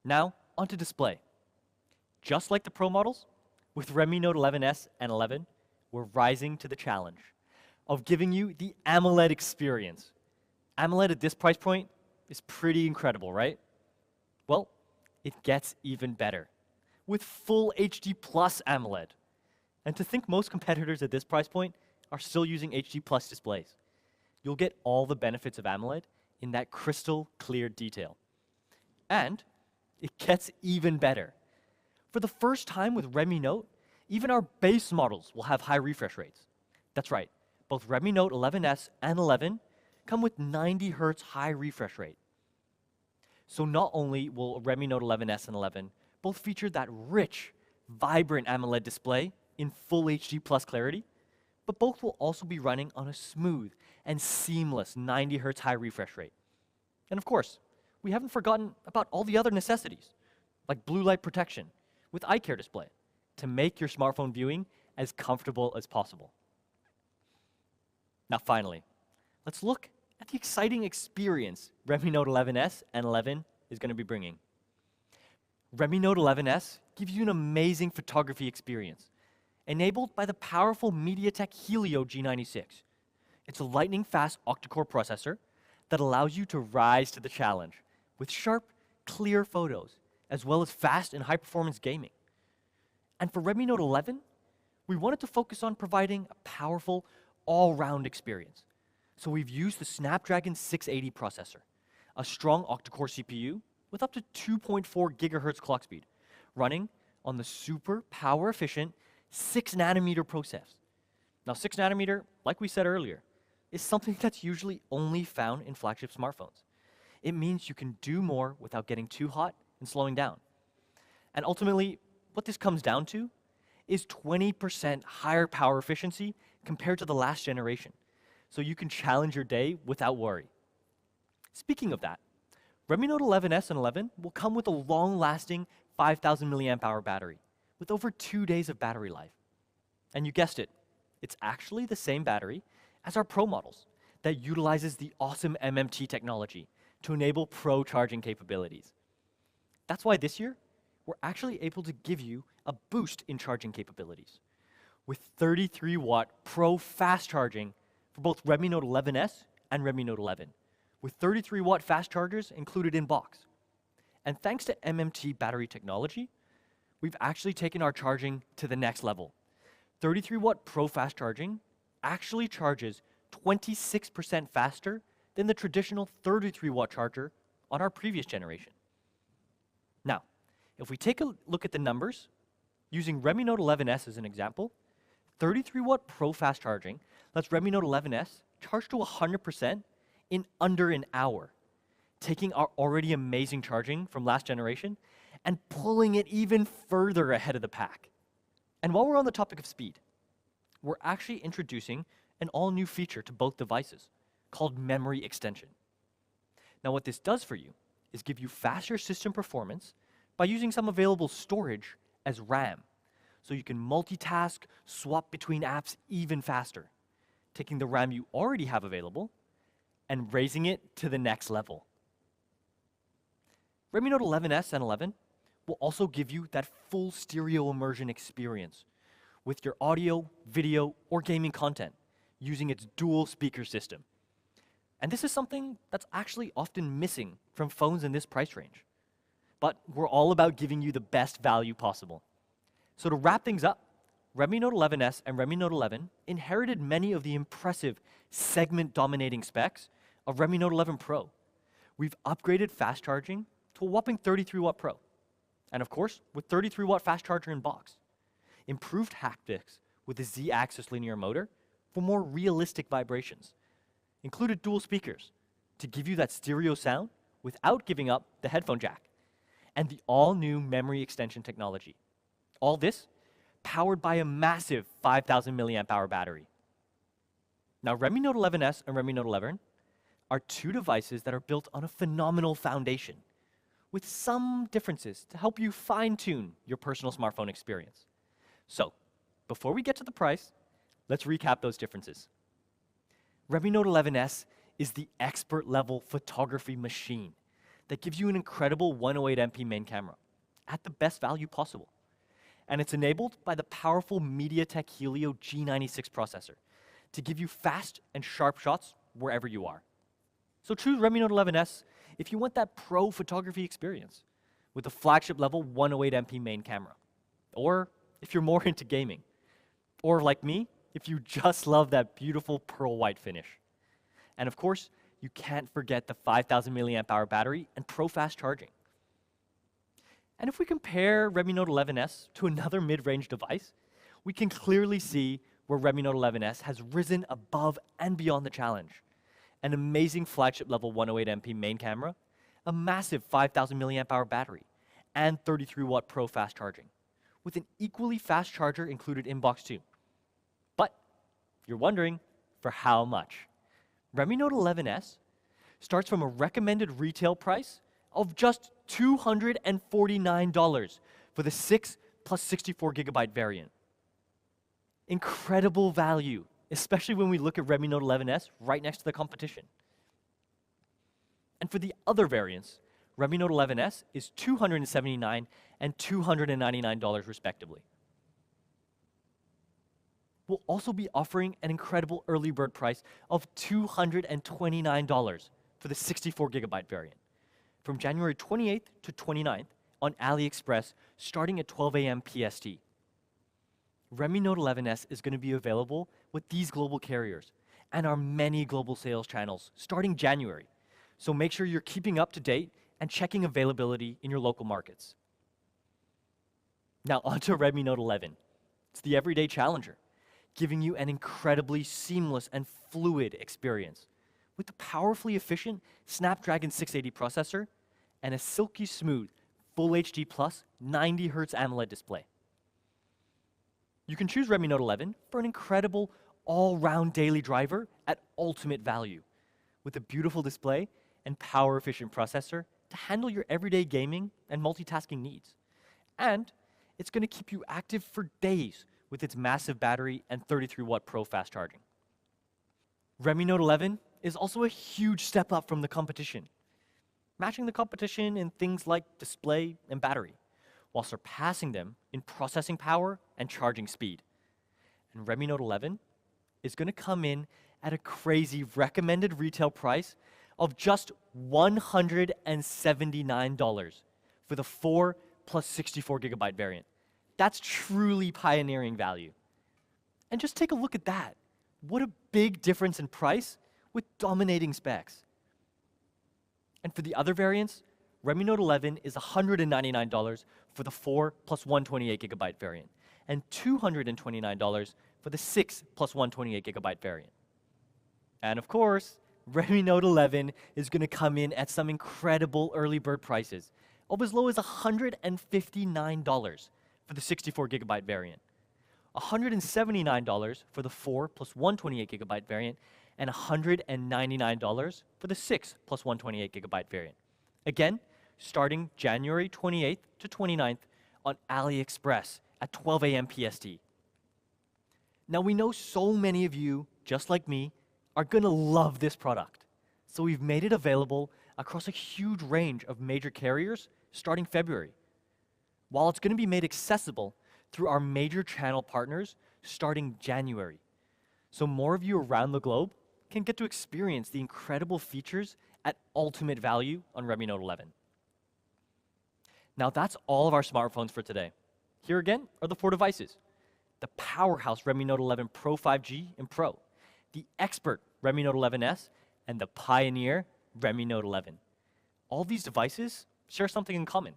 [SPEAKER 6] Now, onto display. Just like the Pro models, with Redmi Note 11S and 11, we're rising to the challenge of giving you the AMOLED experience. AMOLED at this price point is pretty incredible, right? Well, it gets even better with full HD Plus AMOLED. And to think most competitors at this price point are still using HD Plus displays. You'll get all the benefits of AMOLED in that crystal clear detail. And it gets even better. For the first time with Redmi Note, even our base models will have high refresh rates. That's right, both Redmi Note 11S and 11 come with 90 Hz high refresh rate. So not only will Redmi Note 11S and 11 both feature that rich, vibrant AMOLED display in full HD Plus clarity, but both will also be running on a smooth and seamless 90 Hz high refresh rate. And of course, we haven't forgotten about all the other necessities, like blue light protection with eye care display, to make your smartphone viewing as comfortable as possible. Now finally, let's look at the exciting experience Redmi Note 11S and 11 is going to be bringing. Redmi Note 11S gives you an amazing photography experience, enabled by the powerful MediaTek Helio G96. It's a lightning-fast octa-core processor that allows you to rise to the challenge with sharp, clear photos, as well as fast and high-performance gaming. And for Redmi Note 11, we wanted to focus on providing a powerful, all-round experience. So we've used the Snapdragon 680 processor, a strong octa-core CPU with up to 2.4 gigahertz clock speed, running on the super power-efficient 6nm process. Now 6nm, like we said earlier, is something that's usually only found in flagship smartphones. It means you can do more without getting too hot and slowing down. And ultimately, what this comes down to is 20% higher power efficiency compared to the last generation, so you can challenge your day without worry. Speaking of that, Redmi Note 11S and 11 will come with a long-lasting 5,000 mAh battery with over 2 days of battery life. And you guessed it, it's actually the same battery as our Pro models that utilizes the awesome MMT technology to enable Pro charging capabilities. That's why this year, we're actually able to give you a boost in charging capabilities with 33-watt Pro fast charging for both Redmi Note 11S and Redmi Note 11, with 33-watt fast chargers included in box. And thanks to MMT battery technology, we've actually taken our charging to the next level. 33-watt Pro fast charging actually charges 26% faster than the traditional 33-watt charger on our previous generation. Now, if we take a look at the numbers, using Redmi Note 11S as an example, 33-watt Pro fast charging lets Redmi Note 11S charge to 100% in under an hour, taking our already amazing charging from last generation and pulling it even further ahead of the pack. And while we're on the topic of speed, we're actually introducing an all-new feature to both devices called memory extension. Now what this does for you is give you faster system performance by using some available storage as RAM, so you can multitask, swap between apps even faster, taking the RAM you already have available and raising it to the next level. Redmi Note 11S and 11 will also give you that full stereo immersion experience with your audio, video, or gaming content using its dual speaker system. And this is something that's actually often missing from phones in this price range. But we're all about giving you the best value possible. So to wrap things up, Redmi Note 11S and Redmi Note 11 inherited many of the impressive segment-dominating specs of Redmi Note 11 Pro. We've upgraded fast charging to a whopping 33-watt Pro. And of course, with 33-watt fast charger in box. Improved haptics with a Z-axis linear motor for more realistic vibrations. Included dual speakers to give you that stereo sound without giving up the headphone jack. And the all-new memory extension technology. All this powered by a massive 5,000 milliamp hour battery. Now, Redmi Note 11S and Redmi Note 11 are two devices that are built on a phenomenal foundation, with some differences to help you fine-tune your personal smartphone experience. So, before we get to the price, let's recap those differences. Redmi Note 11S is the expert-level photography machine that gives you an incredible 108MP main camera at the best value possible. And it's enabled by the powerful MediaTek Helio G96 processor to give you fast and sharp shots wherever you are. So choose Redmi Note 11S if you want that pro photography experience with a flagship level 108MP main camera. Or if you're more into gaming. Or like me, if you just love that beautiful pearl white finish. And of course, you can't forget the 5,000 milliamp hour battery and pro fast charging. And if we compare Redmi Note 11S to another mid-range device, we can clearly see where Redmi Note 11S has risen above and beyond the challenge. An amazing flagship level 108MP main camera, a massive 5,000 milliamp hour battery, and 33 watt pro fast charging, with an equally fast charger included in box too. But you're wondering, for how much? Redmi Note 11S starts from a recommended retail price of just $249 for the 6 plus 64 gigabyte variant. Incredible value, especially when we look at Redmi Note 11S right next to the competition. And for the other variants, Redmi Note 11S is $279 and $299 respectively. We'll also be offering an incredible early bird price of $229 for the 64 gigabyte variant from January 28th to 29th on AliExpress starting at 12 a.m. PST. Redmi Note 11S is going to be available with these global carriers and our many global sales channels starting January. So make sure you're keeping up to date and checking availability in your local markets. Now onto Redmi Note 11. It's the everyday challenger, giving you an incredibly seamless and fluid experience with a powerfully efficient Snapdragon 680 processor and a silky smooth Full HD Plus 90 Hz AMOLED display. You can choose Redmi Note 11 for an incredible all-round daily driver at ultimate value, with a beautiful display and power-efficient processor to handle your everyday gaming and multitasking needs. And it's going to keep you active for days with its massive battery and 33 watt pro fast charging. Redmi Note 11 is also a huge step up from the competition, matching the competition in things like display and battery, while surpassing them in processing power and charging speed. And Redmi Note 11 is going to come in at a crazy recommended retail price of just $179 for the 4 plus 64 gigabyte variant. That's truly pioneering value. And just take a look at that. What a big difference in price with dominating specs. And for the other variants, Redmi Note 11 is $199 for the 4 plus 128 gigabyte variant, and $229 for the 6 plus 128 gigabyte variant. And of course, Redmi Note 11 is going to come in at some incredible early bird prices of as low as $159 for the 64 gigabyte variant, $179 for the 4 plus 128 gigabyte variant, and $199 for the 6 plus 128 gigabyte variant. Again, starting January 28th to 29th on AliExpress at 12 a.m. PST. Now we know so many of you, just like me, are gonna love this product. So we've made it available across a huge range of major carriers starting February, while it's gonna be made accessible through our major channel partners starting January. So more of you around the globe can get to experience the incredible features at ultimate value on Redmi Note 11. Now that's all of our smartphones for today. Here again are the 4 devices: the powerhouse Redmi Note 11 Pro 5G and Pro, the expert Redmi Note 11S, and the pioneer Redmi Note 11. All these devices share something in common.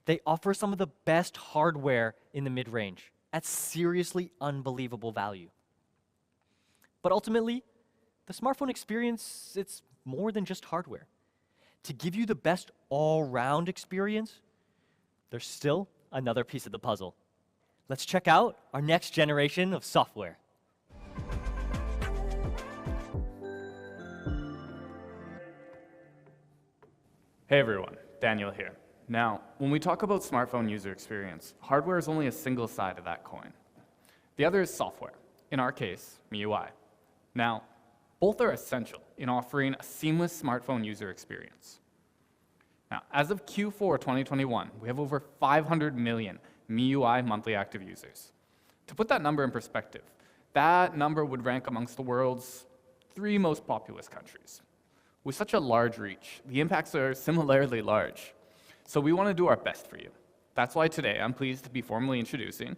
[SPEAKER 6] They offer some of the best hardware in the mid-range at seriously unbelievable value. But ultimately, the smartphone experience, it's more than just hardware. To give you the best all-round experience, there's still another piece of the puzzle: let's check out our next generation of software.
[SPEAKER 7] Hey everyone, Daniel here. Now, when we talk about smartphone user experience, hardware is only a single side of that coin. The other is software, in our case, Miui. Now, both are essential in offering a seamless smartphone user experience. Now, as of Q4 2021, we have over 500 million Miui monthly active users. To put that number in perspective, that number would rank amongst the world's 3 most populous countries. With such a large reach, the impacts are similarly large. So we want to do our best for you. That's why today I'm pleased to be formally introducing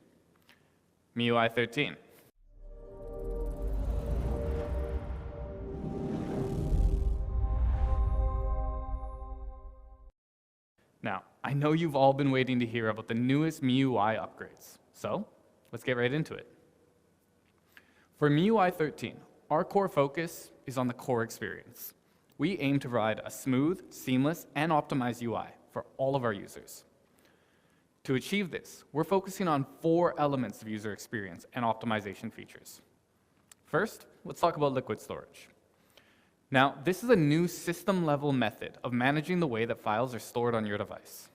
[SPEAKER 7] Miui 13. Now, I know you've all been waiting to hear about the newest Miui upgrades, so let's get right into it. For Miui 13, our core focus is on the core experience. We aim to provide a smooth, seamless, and optimized UI for all of our users. To achieve this, we're focusing on 4 elements of user experience and optimization features. First, let's talk about liquid storage. Now, this is a new system-level method of managing the way that files are stored on your device.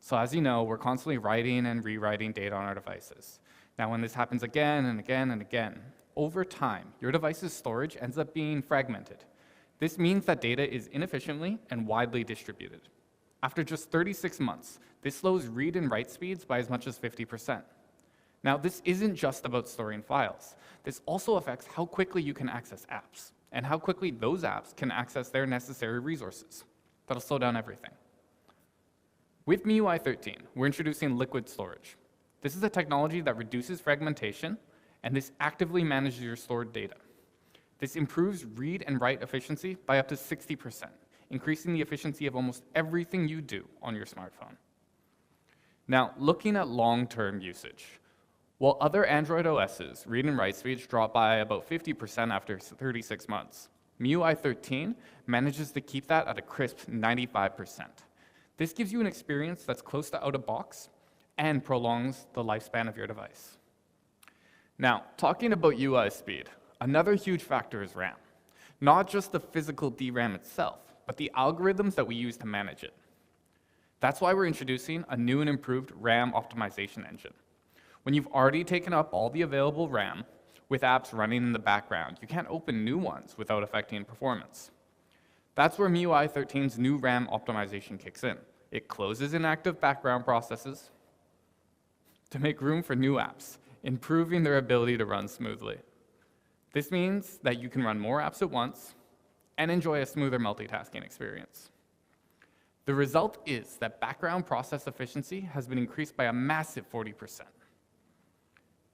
[SPEAKER 7] So as you know, we're constantly writing and rewriting data on our devices. Now, when this happens again and again and again, over time, your device's storage ends up being fragmented. This means that data is inefficiently and widely distributed. After just 36 months, this slows read and write speeds by as much as 50%. Now, this isn't just about storing files. This also affects how quickly you can access apps, and how quickly those apps can access their necessary resources. That'll slow down everything. With Miui 13, we're introducing liquid storage. This is a technology that reduces fragmentation, and this actively manages your stored data. This improves read and write efficiency by up to 60%, increasing the efficiency of almost everything you do on your smartphone. Now, looking at long-term usage, while other Android OSs read and write speeds drop by about 50% after 36 months, Miui 13 manages to keep that at a crisp 95%. This gives you an experience that's close to out-of-box and prolongs the lifespan of your device. Now, talking about UI speed, another huge factor is RAM. Not just the physical DRAM itself, but the algorithms that we use to manage it. That's why we're introducing a new and improved RAM optimization engine. When you've already taken up all the available RAM with apps running in the background, you can't open new ones without affecting performance. That's where Miui 13's new RAM optimization kicks in. It closes inactive background processes to make room for new apps, improving their ability to run smoothly. This means that you can run more apps at once and enjoy a smoother multitasking experience. The result is that background process efficiency has been increased by a massive 40%.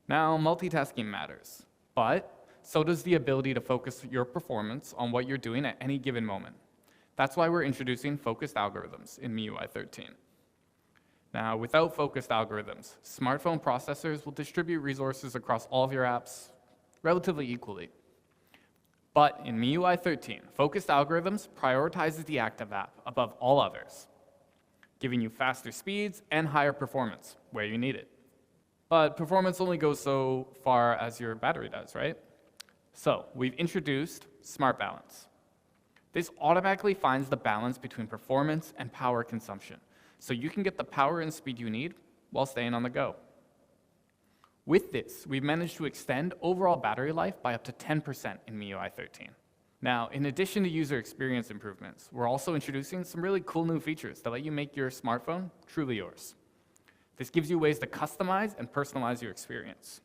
[SPEAKER 7] Now, multitasking matters, but so does the ability to focus your performance on what you're doing at any given moment. That's why we're introducing focused algorithms in Miui 13. Now, without focused algorithms, smartphone processors will distribute resources across all of your apps relatively equally. But in Miui 13, focused algorithms prioritizes the active app above all others, giving you faster speeds and higher performance where you need it. But performance only goes so far as your battery does, right? So we've introduced Smart Balance. This automatically finds the balance between performance and power consumption, so you can get the power and speed you need while staying on the go. With this, we've managed to extend overall battery life by up to 10% in Miui 13. Now, in addition to user experience improvements, we're also introducing some really cool new features that let you make your smartphone truly yours. This gives you ways to customize and personalize your experience.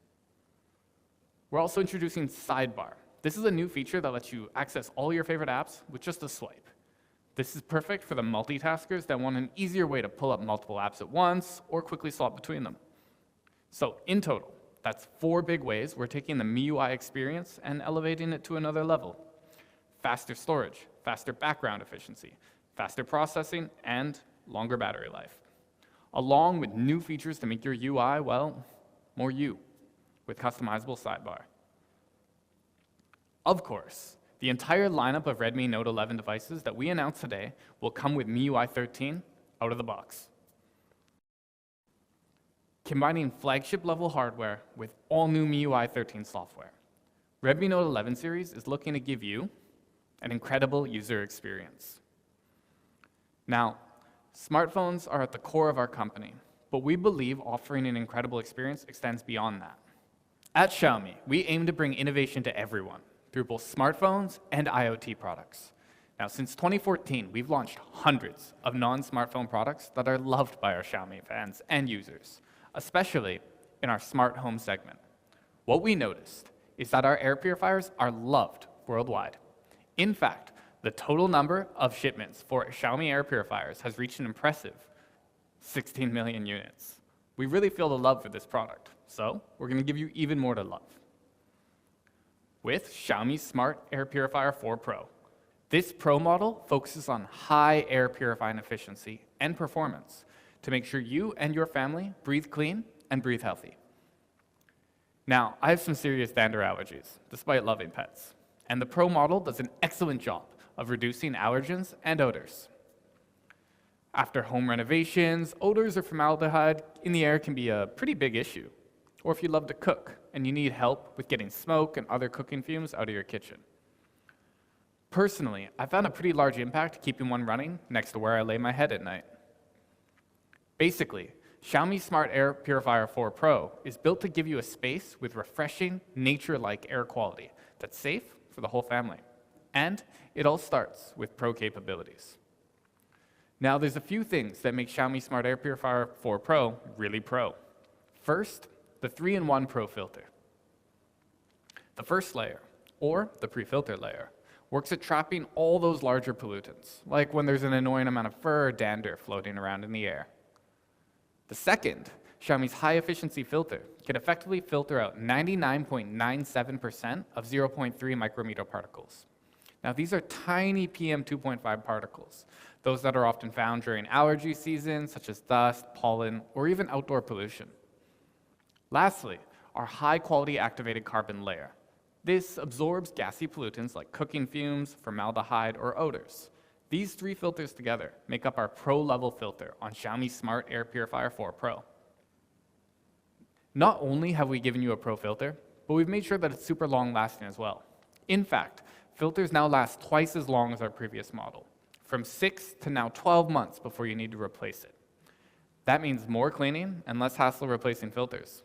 [SPEAKER 7] We're also introducing Sidebar. This is a new feature that lets you access all your favorite apps with just a swipe. This is perfect for the multitaskers that want an easier way to pull up multiple apps at once or quickly swap between them. So in total, that's 4 big ways we're taking the Miui experience and elevating it to another level. Faster storage, faster background efficiency, faster processing, and longer battery life. Along with new features to make your UI, well, more you, with customizable sidebar. Of course, the entire lineup of Redmi Note 11 devices that we announced today will come with Miui 13 out of the box. combining flagship-level hardware with all-new Miui 13 software. Redmi Note 11 series is looking to give you an incredible user experience. Now, smartphones are at the core of our company, but we believe offering an incredible experience extends beyond that. At Xiaomi, we aim to bring innovation to everyone through both smartphones and IoT products. Now, since 2014, we've launched hundreds of non-smartphone products that are loved by our Xiaomi fans and users, especially in our smart home segment. What we noticed is that our air purifiers are loved worldwide. In fact, the total number of shipments for Xiaomi air purifiers has reached an impressive 16 million units. We really feel the love for this product, so we're going to give you even more to love. With Xiaomi Smart Air Purifier 4 Pro, this Pro model focuses on high air purifying efficiency and performance to make sure you and your family breathe clean and breathe healthy. Now, I have some serious dander allergies, despite loving pets, and the Pro model does an excellent job of reducing allergens and odors. After home renovations, odors or formaldehyde in the air can be a pretty big issue. Or if you love to cook and you need help with getting smoke and other cooking fumes out of your kitchen. Personally, I found a pretty large impact keeping one running next to where I lay my head at night. Basically, Xiaomi Smart Air Purifier 4 Pro is built to give you a space with refreshing, nature-like air quality that's safe for the whole family. And it all starts with Pro capabilities. Now, there's a few things that make Xiaomi Smart Air Purifier 4 Pro really pro. First, the 3-in-1 Pro filter. The first layer, or the pre-filter layer, works at trapping all those larger pollutants, like when there's an annoying amount of fur or dander floating around in the air. The second, Xiaomi's high-efficiency filter, can effectively filter out 99.97% of 0.3 micrometer particles. Now, these are tiny PM 2.5 particles, those that are often found during allergy season, such as dust, pollen, or even outdoor pollution. Lastly, our high-quality activated carbon layer. This absorbs gassy pollutants like cooking fumes, formaldehyde, or odors. These three filters together make up our Pro-level filter on Xiaomi Smart Air Purifier 4 Pro. Not only have we given you a Pro filter, but we've made sure that it's super long-lasting as well. In fact, filters now last twice as long as our previous model, from 6 to now 12 months before you need to replace it. That means more cleaning and less hassle replacing filters.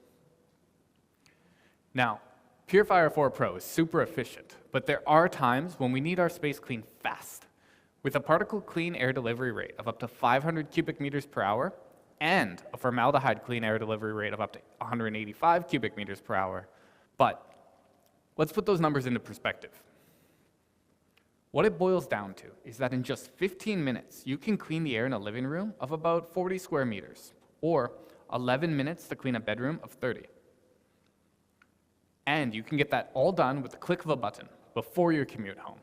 [SPEAKER 7] Now, Purifier 4 Pro is super efficient, but there are times when we need our space cleaned fast. With a particle clean air delivery rate of up to 500 cubic meters per hour and a formaldehyde clean air delivery rate of up to 185 cubic meters per hour. But let's put those numbers into perspective. What it boils down to is that in just 15 minutes, you can clean the air in a living room of about 40 square meters, or 11 minutes to clean a bedroom of 30. And you can get that all done with the click of a button before your commute home,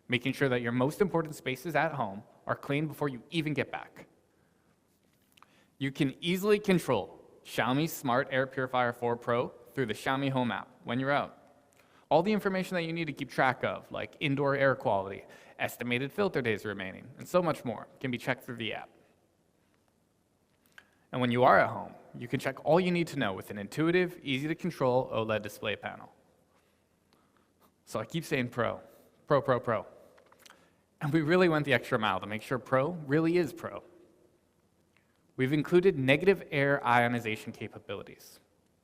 [SPEAKER 7] making sure that your most important spaces at home are clean before you even get back. You can easily control Xiaomi Smart Air Purifier 4 Pro through the Xiaomi Home app when you're out. All the information that you need to keep track of, like indoor air quality, estimated filter days remaining, and so much more, can be checked through the app. And when you are at home, you can check all you need to know with an intuitive, easy-to-control OLED display panel. So I keep saying Pro, Pro, Pro, Pro. And we really went the extra mile to make sure Pro really is Pro. We've included negative air ionization capabilities.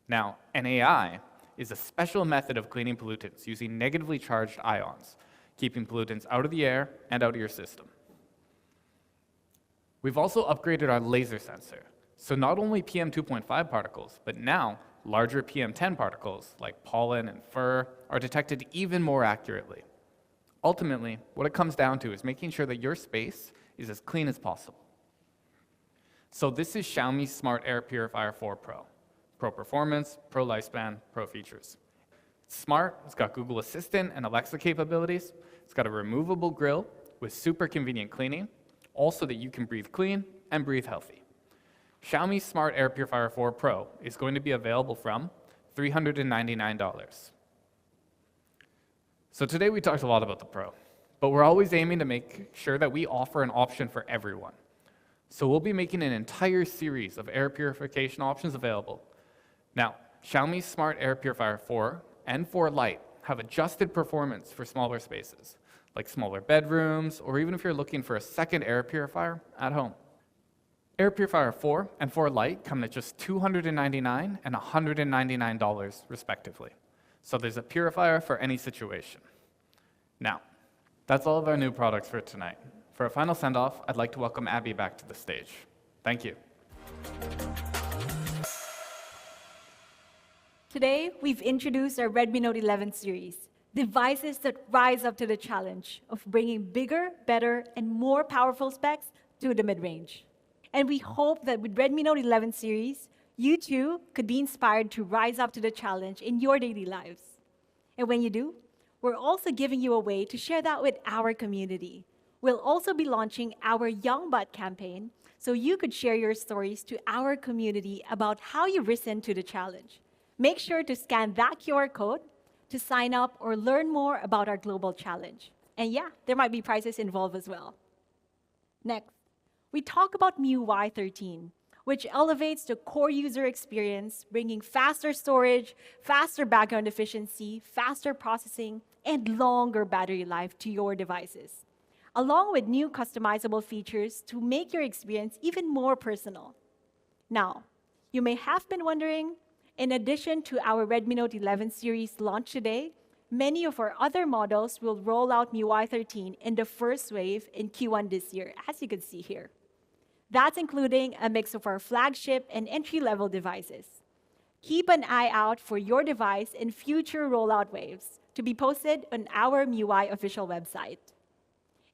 [SPEAKER 7] Now, NAI is a special method of cleaning pollutants using negatively charged ions, keeping pollutants out of the air and out of your system. We've also upgraded our laser sensor, so not only PM 2.5 particles, but now larger PM 10 particles like pollen and fur are detected even more accurately. Ultimately, what it comes down to is making sure that your space is as clean as possible. So this is Xiaomi Smart Air Purifier 4 Pro. Pro performance, Pro lifespan, Pro features. It's smart, it's got Google Assistant and Alexa capabilities. It's got a removable grill with super convenient cleaning, also that you can breathe clean and breathe healthy. Xiaomi Smart Air Purifier 4 Pro is going to be available from $399. So today we talked a lot about the Pro, but we're always aiming to make sure that we offer an option for everyone. So we'll be making an entire series of air purification options available. Now, Xiaomi's Smart Air Purifier 4 and 4 Lite have adjusted performance for smaller spaces, like smaller bedrooms, or even if you're looking for a second air purifier at home. Air Purifier 4 and 4 Lite come at just $299 and $199 respectively. So there's a purifier for any situation. Now, that's all of our new products for tonight. For a final send-off, I'd like to welcome Abby back to the stage. Thank you.
[SPEAKER 4] Today, we've introduced our Redmi Note 11 series, devices that rise up to the challenge of bringing bigger, better, and more powerful specs to the mid-range. And we hope that with Redmi Note 11 series, you too could be inspired to rise up to the challenge in your daily lives. And when you do, we're also giving you a way to share that with our community. We'll also be launching our Young Butt campaign, so you could share your stories to our community about how you've risen to the challenge. Make sure to scan that QR code to sign up or learn more about our global challenge. And yeah, there might be prizes involved as well. Next, we talk about Miui 13, which elevates the core user experience, bringing faster storage, faster background efficiency, faster processing, and longer battery life to your devices, along with new customizable features to make your experience even more personal. Now, you may have been wondering, in addition to our Redmi Note 11 series launched today, many of our other models will roll out Miui 13 in the first wave in Q1 this year, as you can see here. That's including a mix of our flagship and entry-level devices. Keep an eye out for your device in future rollout waves to be posted on our Miui official website.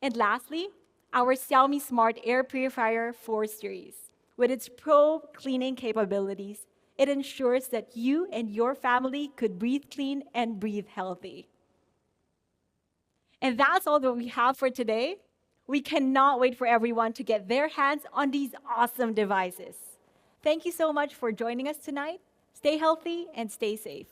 [SPEAKER 4] And lastly, our Xiaomi Smart Air Purifier 4 series. With its pro cleaning capabilities, it ensures that you and your family could breathe clean and breathe healthy. And that's all that we have for today. We cannot wait for everyone to get their hands on these awesome devices. Thank you so much for joining us tonight. Stay healthy and stay safe.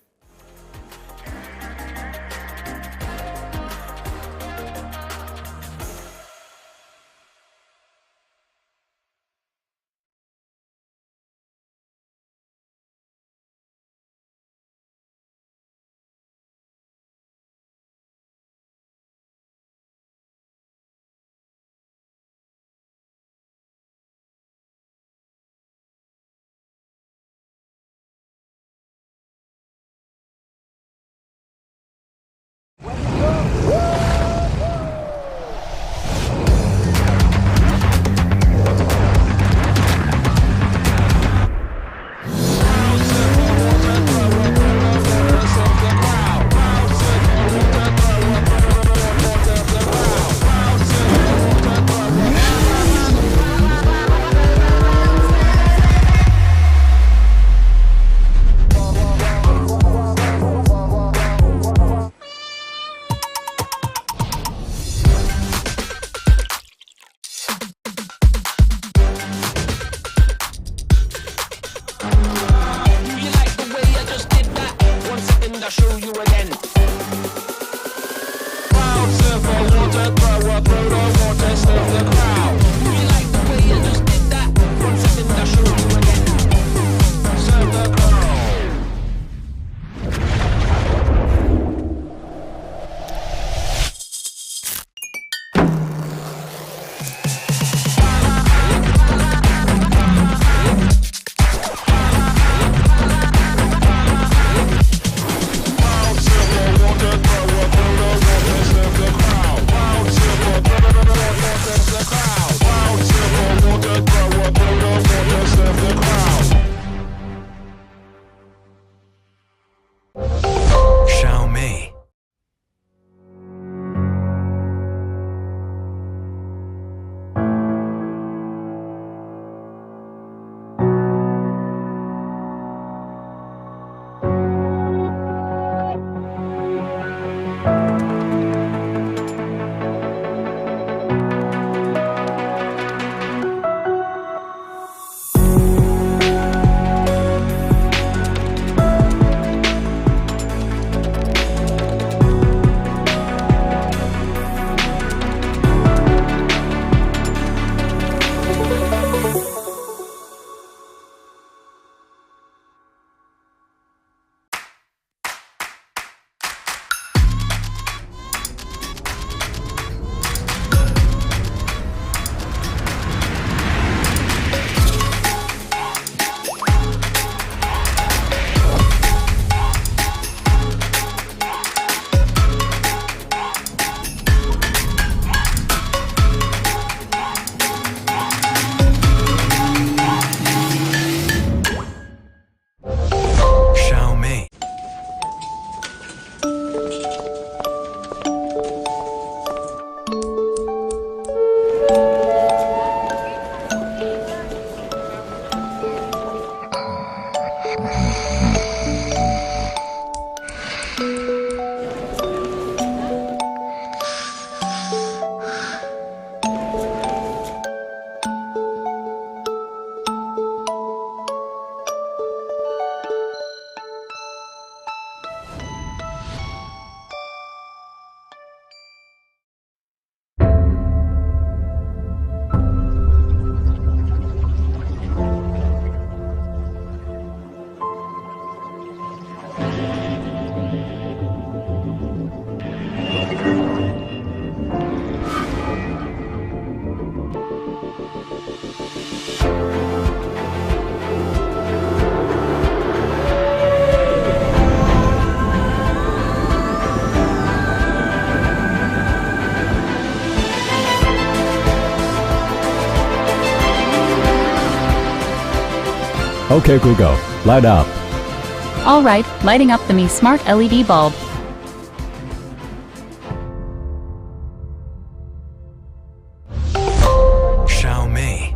[SPEAKER 8] Okay, Google, light up.
[SPEAKER 5] Alright, lighting up the Mi Smart LED bulb.
[SPEAKER 2] Xiaomi.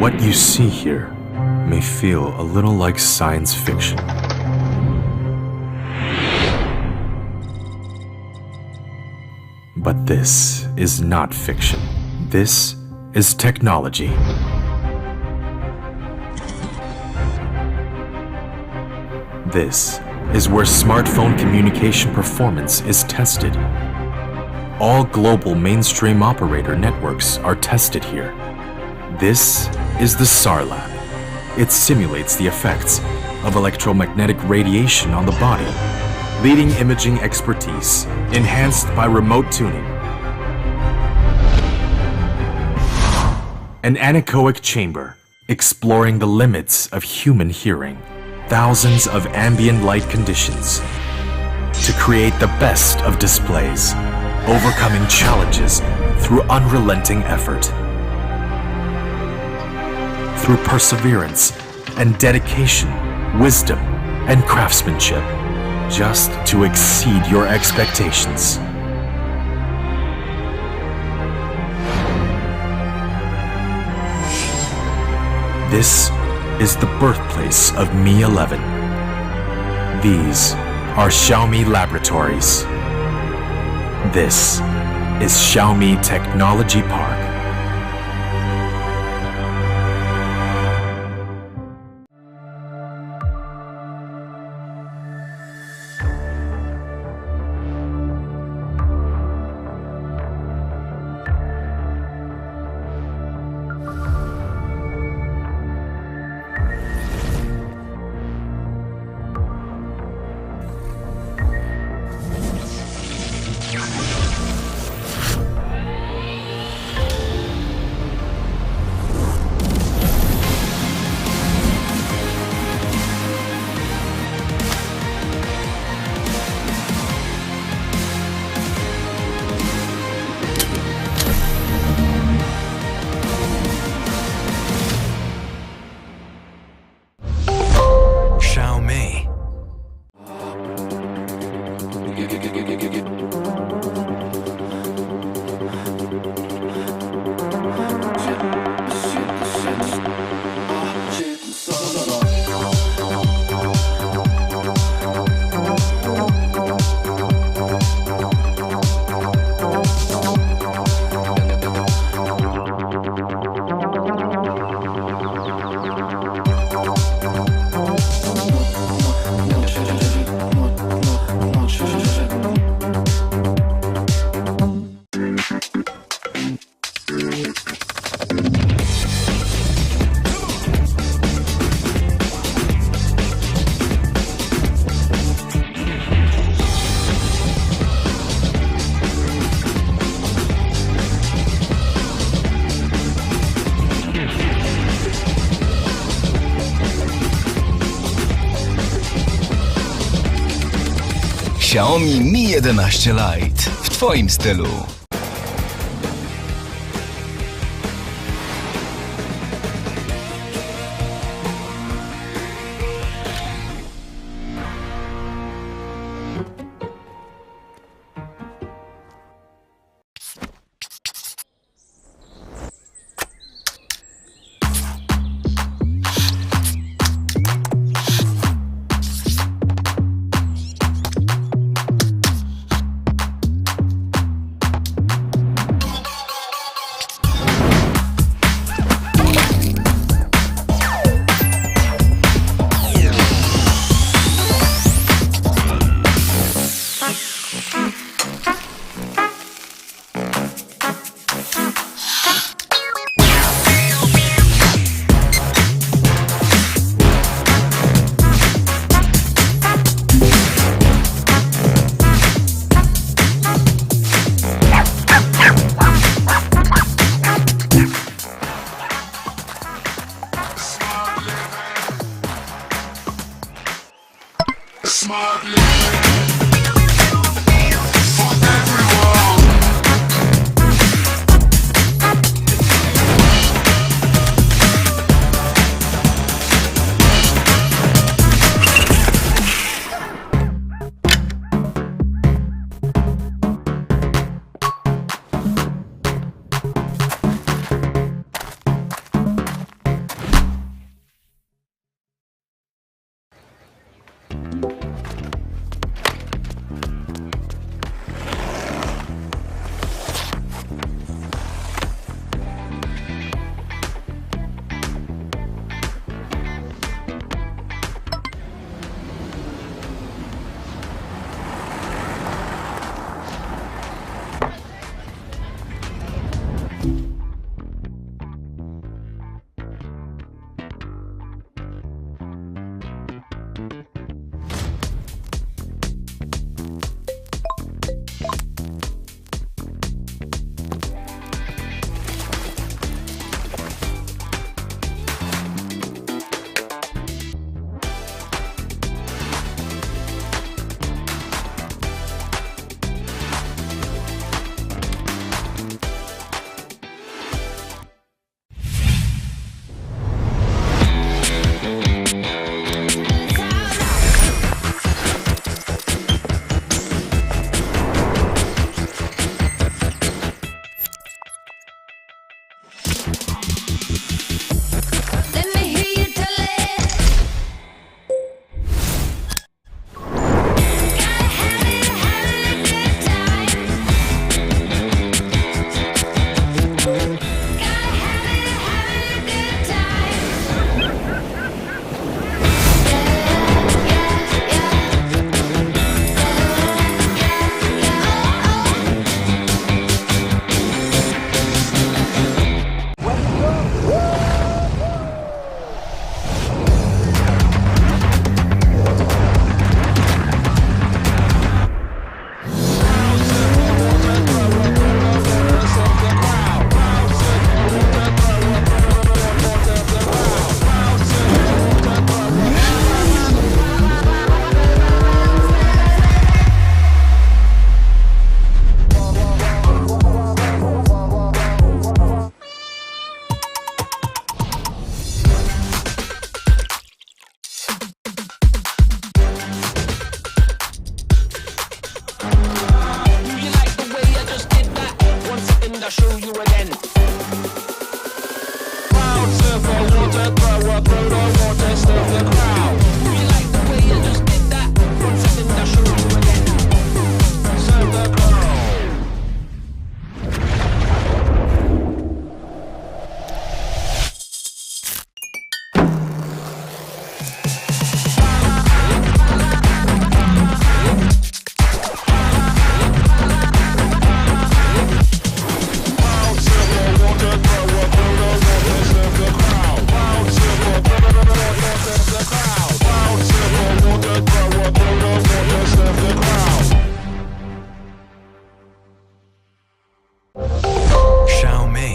[SPEAKER 1] What you see here may feel a little like science fiction. But this is not fiction. This is technology. This is where smartphone communication performance is tested. All global mainstream operator networks are tested here. This is the SAR lab. It simulates the effects of electromagnetic radiation on the body, leading imaging expertise, enhanced by remote tuning. An anechoic chamber, exploring the limits of human hearing. Thousands of ambient light conditions to create the best of displays, overcoming challenges through unrelenting effort. Through perseverance and dedication, wisdom and craftsmanship, just to exceed your expectations. This is the birthplace of Mi 11. These are Xiaomi laboratories. This is Xiaomi Technology Park.
[SPEAKER 2] Xiaomi. Xiaomi Mi 11 Lite w Twoim stylu.
[SPEAKER 3] I'll show you again. Crowd surfer, water thrower, throw the water, surf the crowd. We like the way you just did that. 1 second, I'll show you again. Surf the crowd.
[SPEAKER 2] Xiaomi.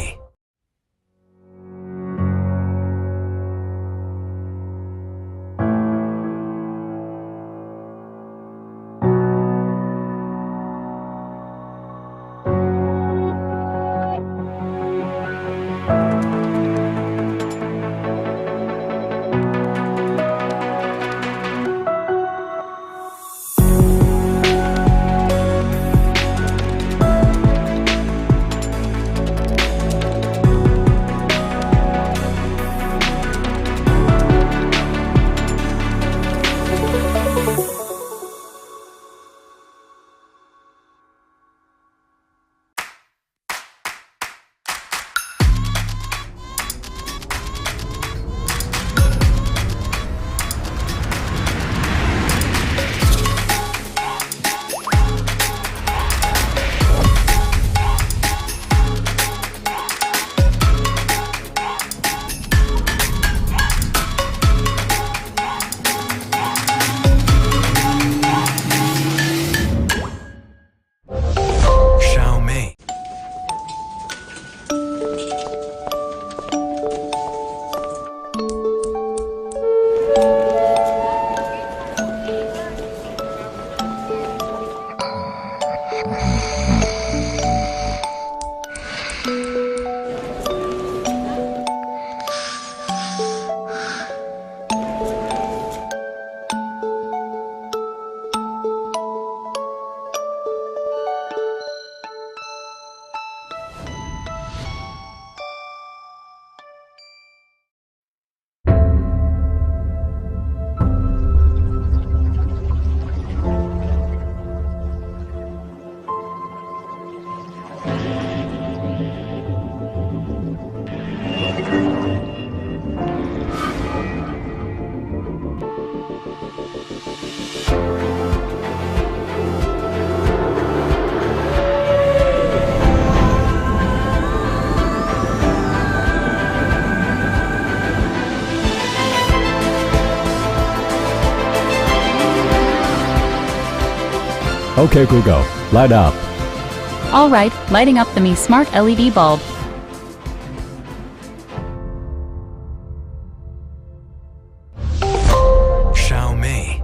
[SPEAKER 2] Xiaomi.
[SPEAKER 8] Okay, Google, light up.
[SPEAKER 5] Alright, lighting up the Mi Smart LED bulb.
[SPEAKER 2] Xiaomi.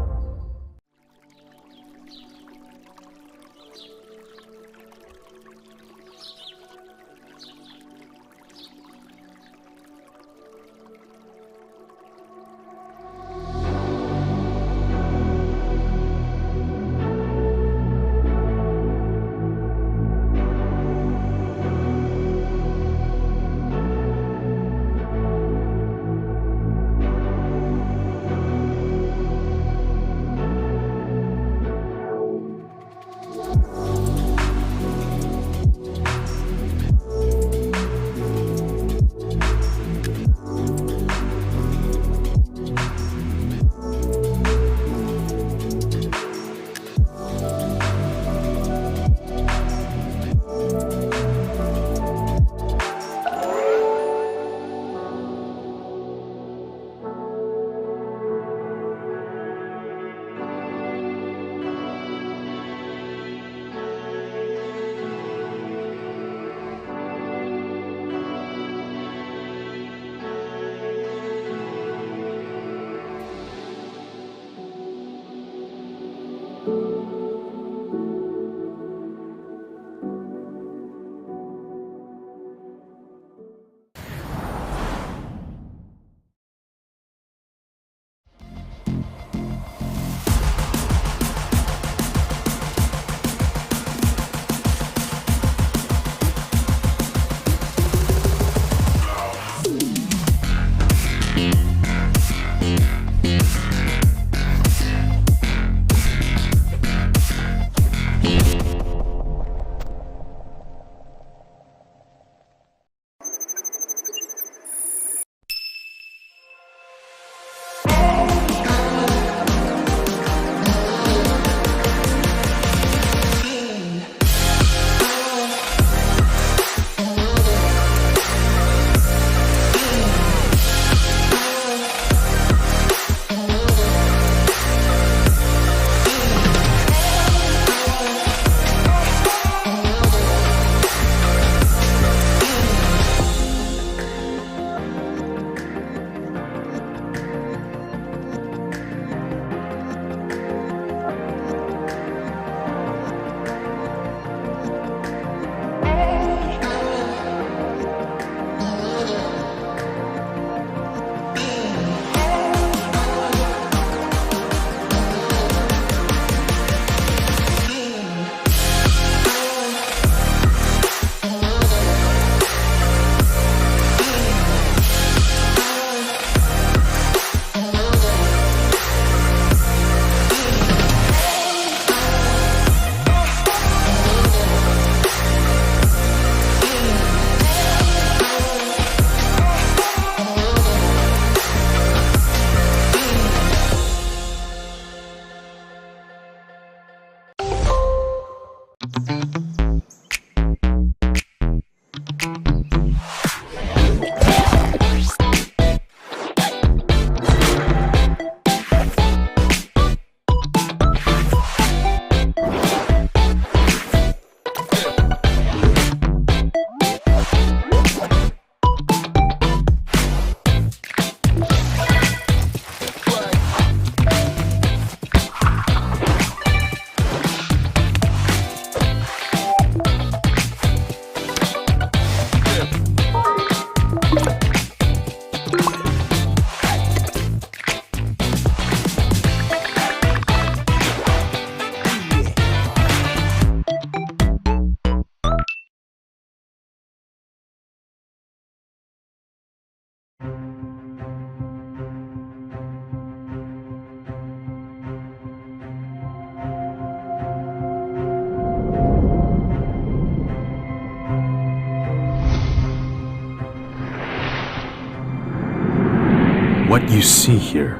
[SPEAKER 1] What you see here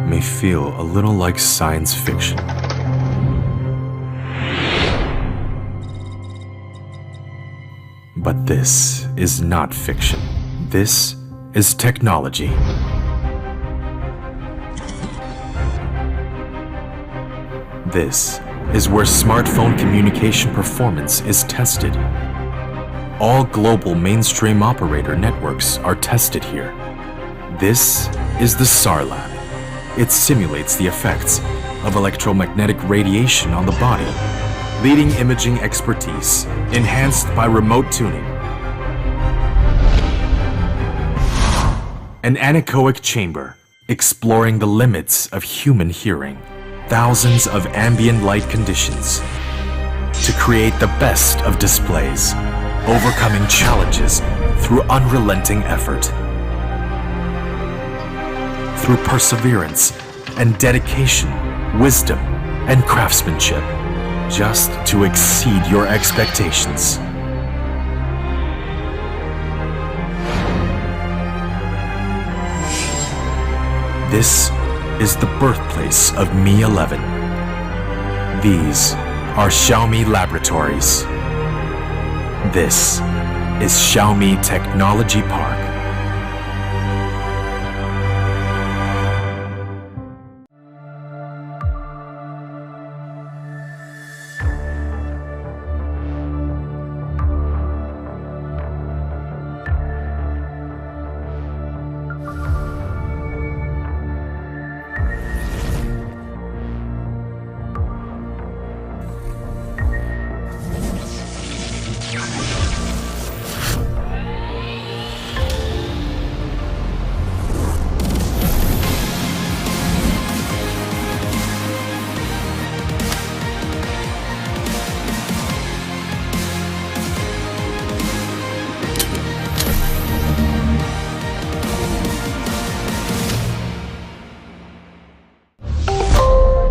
[SPEAKER 1] may feel a little like science fiction. But this is not fiction. This is technology. This is where smartphone communication performance is tested. All global mainstream operator networks are tested here. This is the SAR lab. It simulates the effects of electromagnetic radiation on the body, leading imaging expertise enhanced by remote tuning. An anechoic chamber exploring the limits of human hearing. Thousands of ambient light conditions to create the best of displays, overcoming challenges through unrelenting effort. Through perseverance and dedication, wisdom and craftsmanship, just to exceed your expectations. This is the birthplace of Mi 11. These are Xiaomi laboratories. This is Xiaomi Technology Park.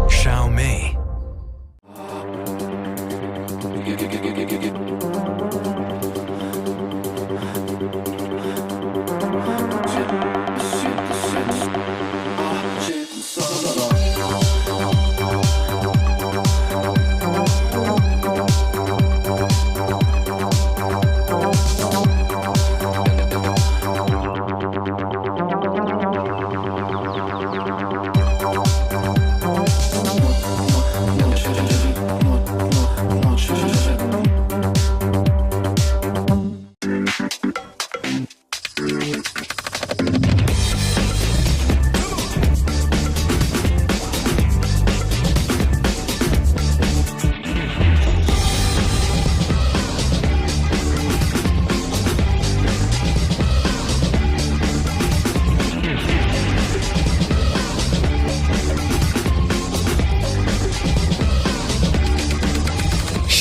[SPEAKER 2] Xiaomi.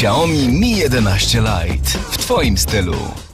[SPEAKER 2] Xiaomi Mi 11 Lite w Twoim stylu.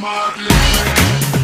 [SPEAKER 3] Smart living.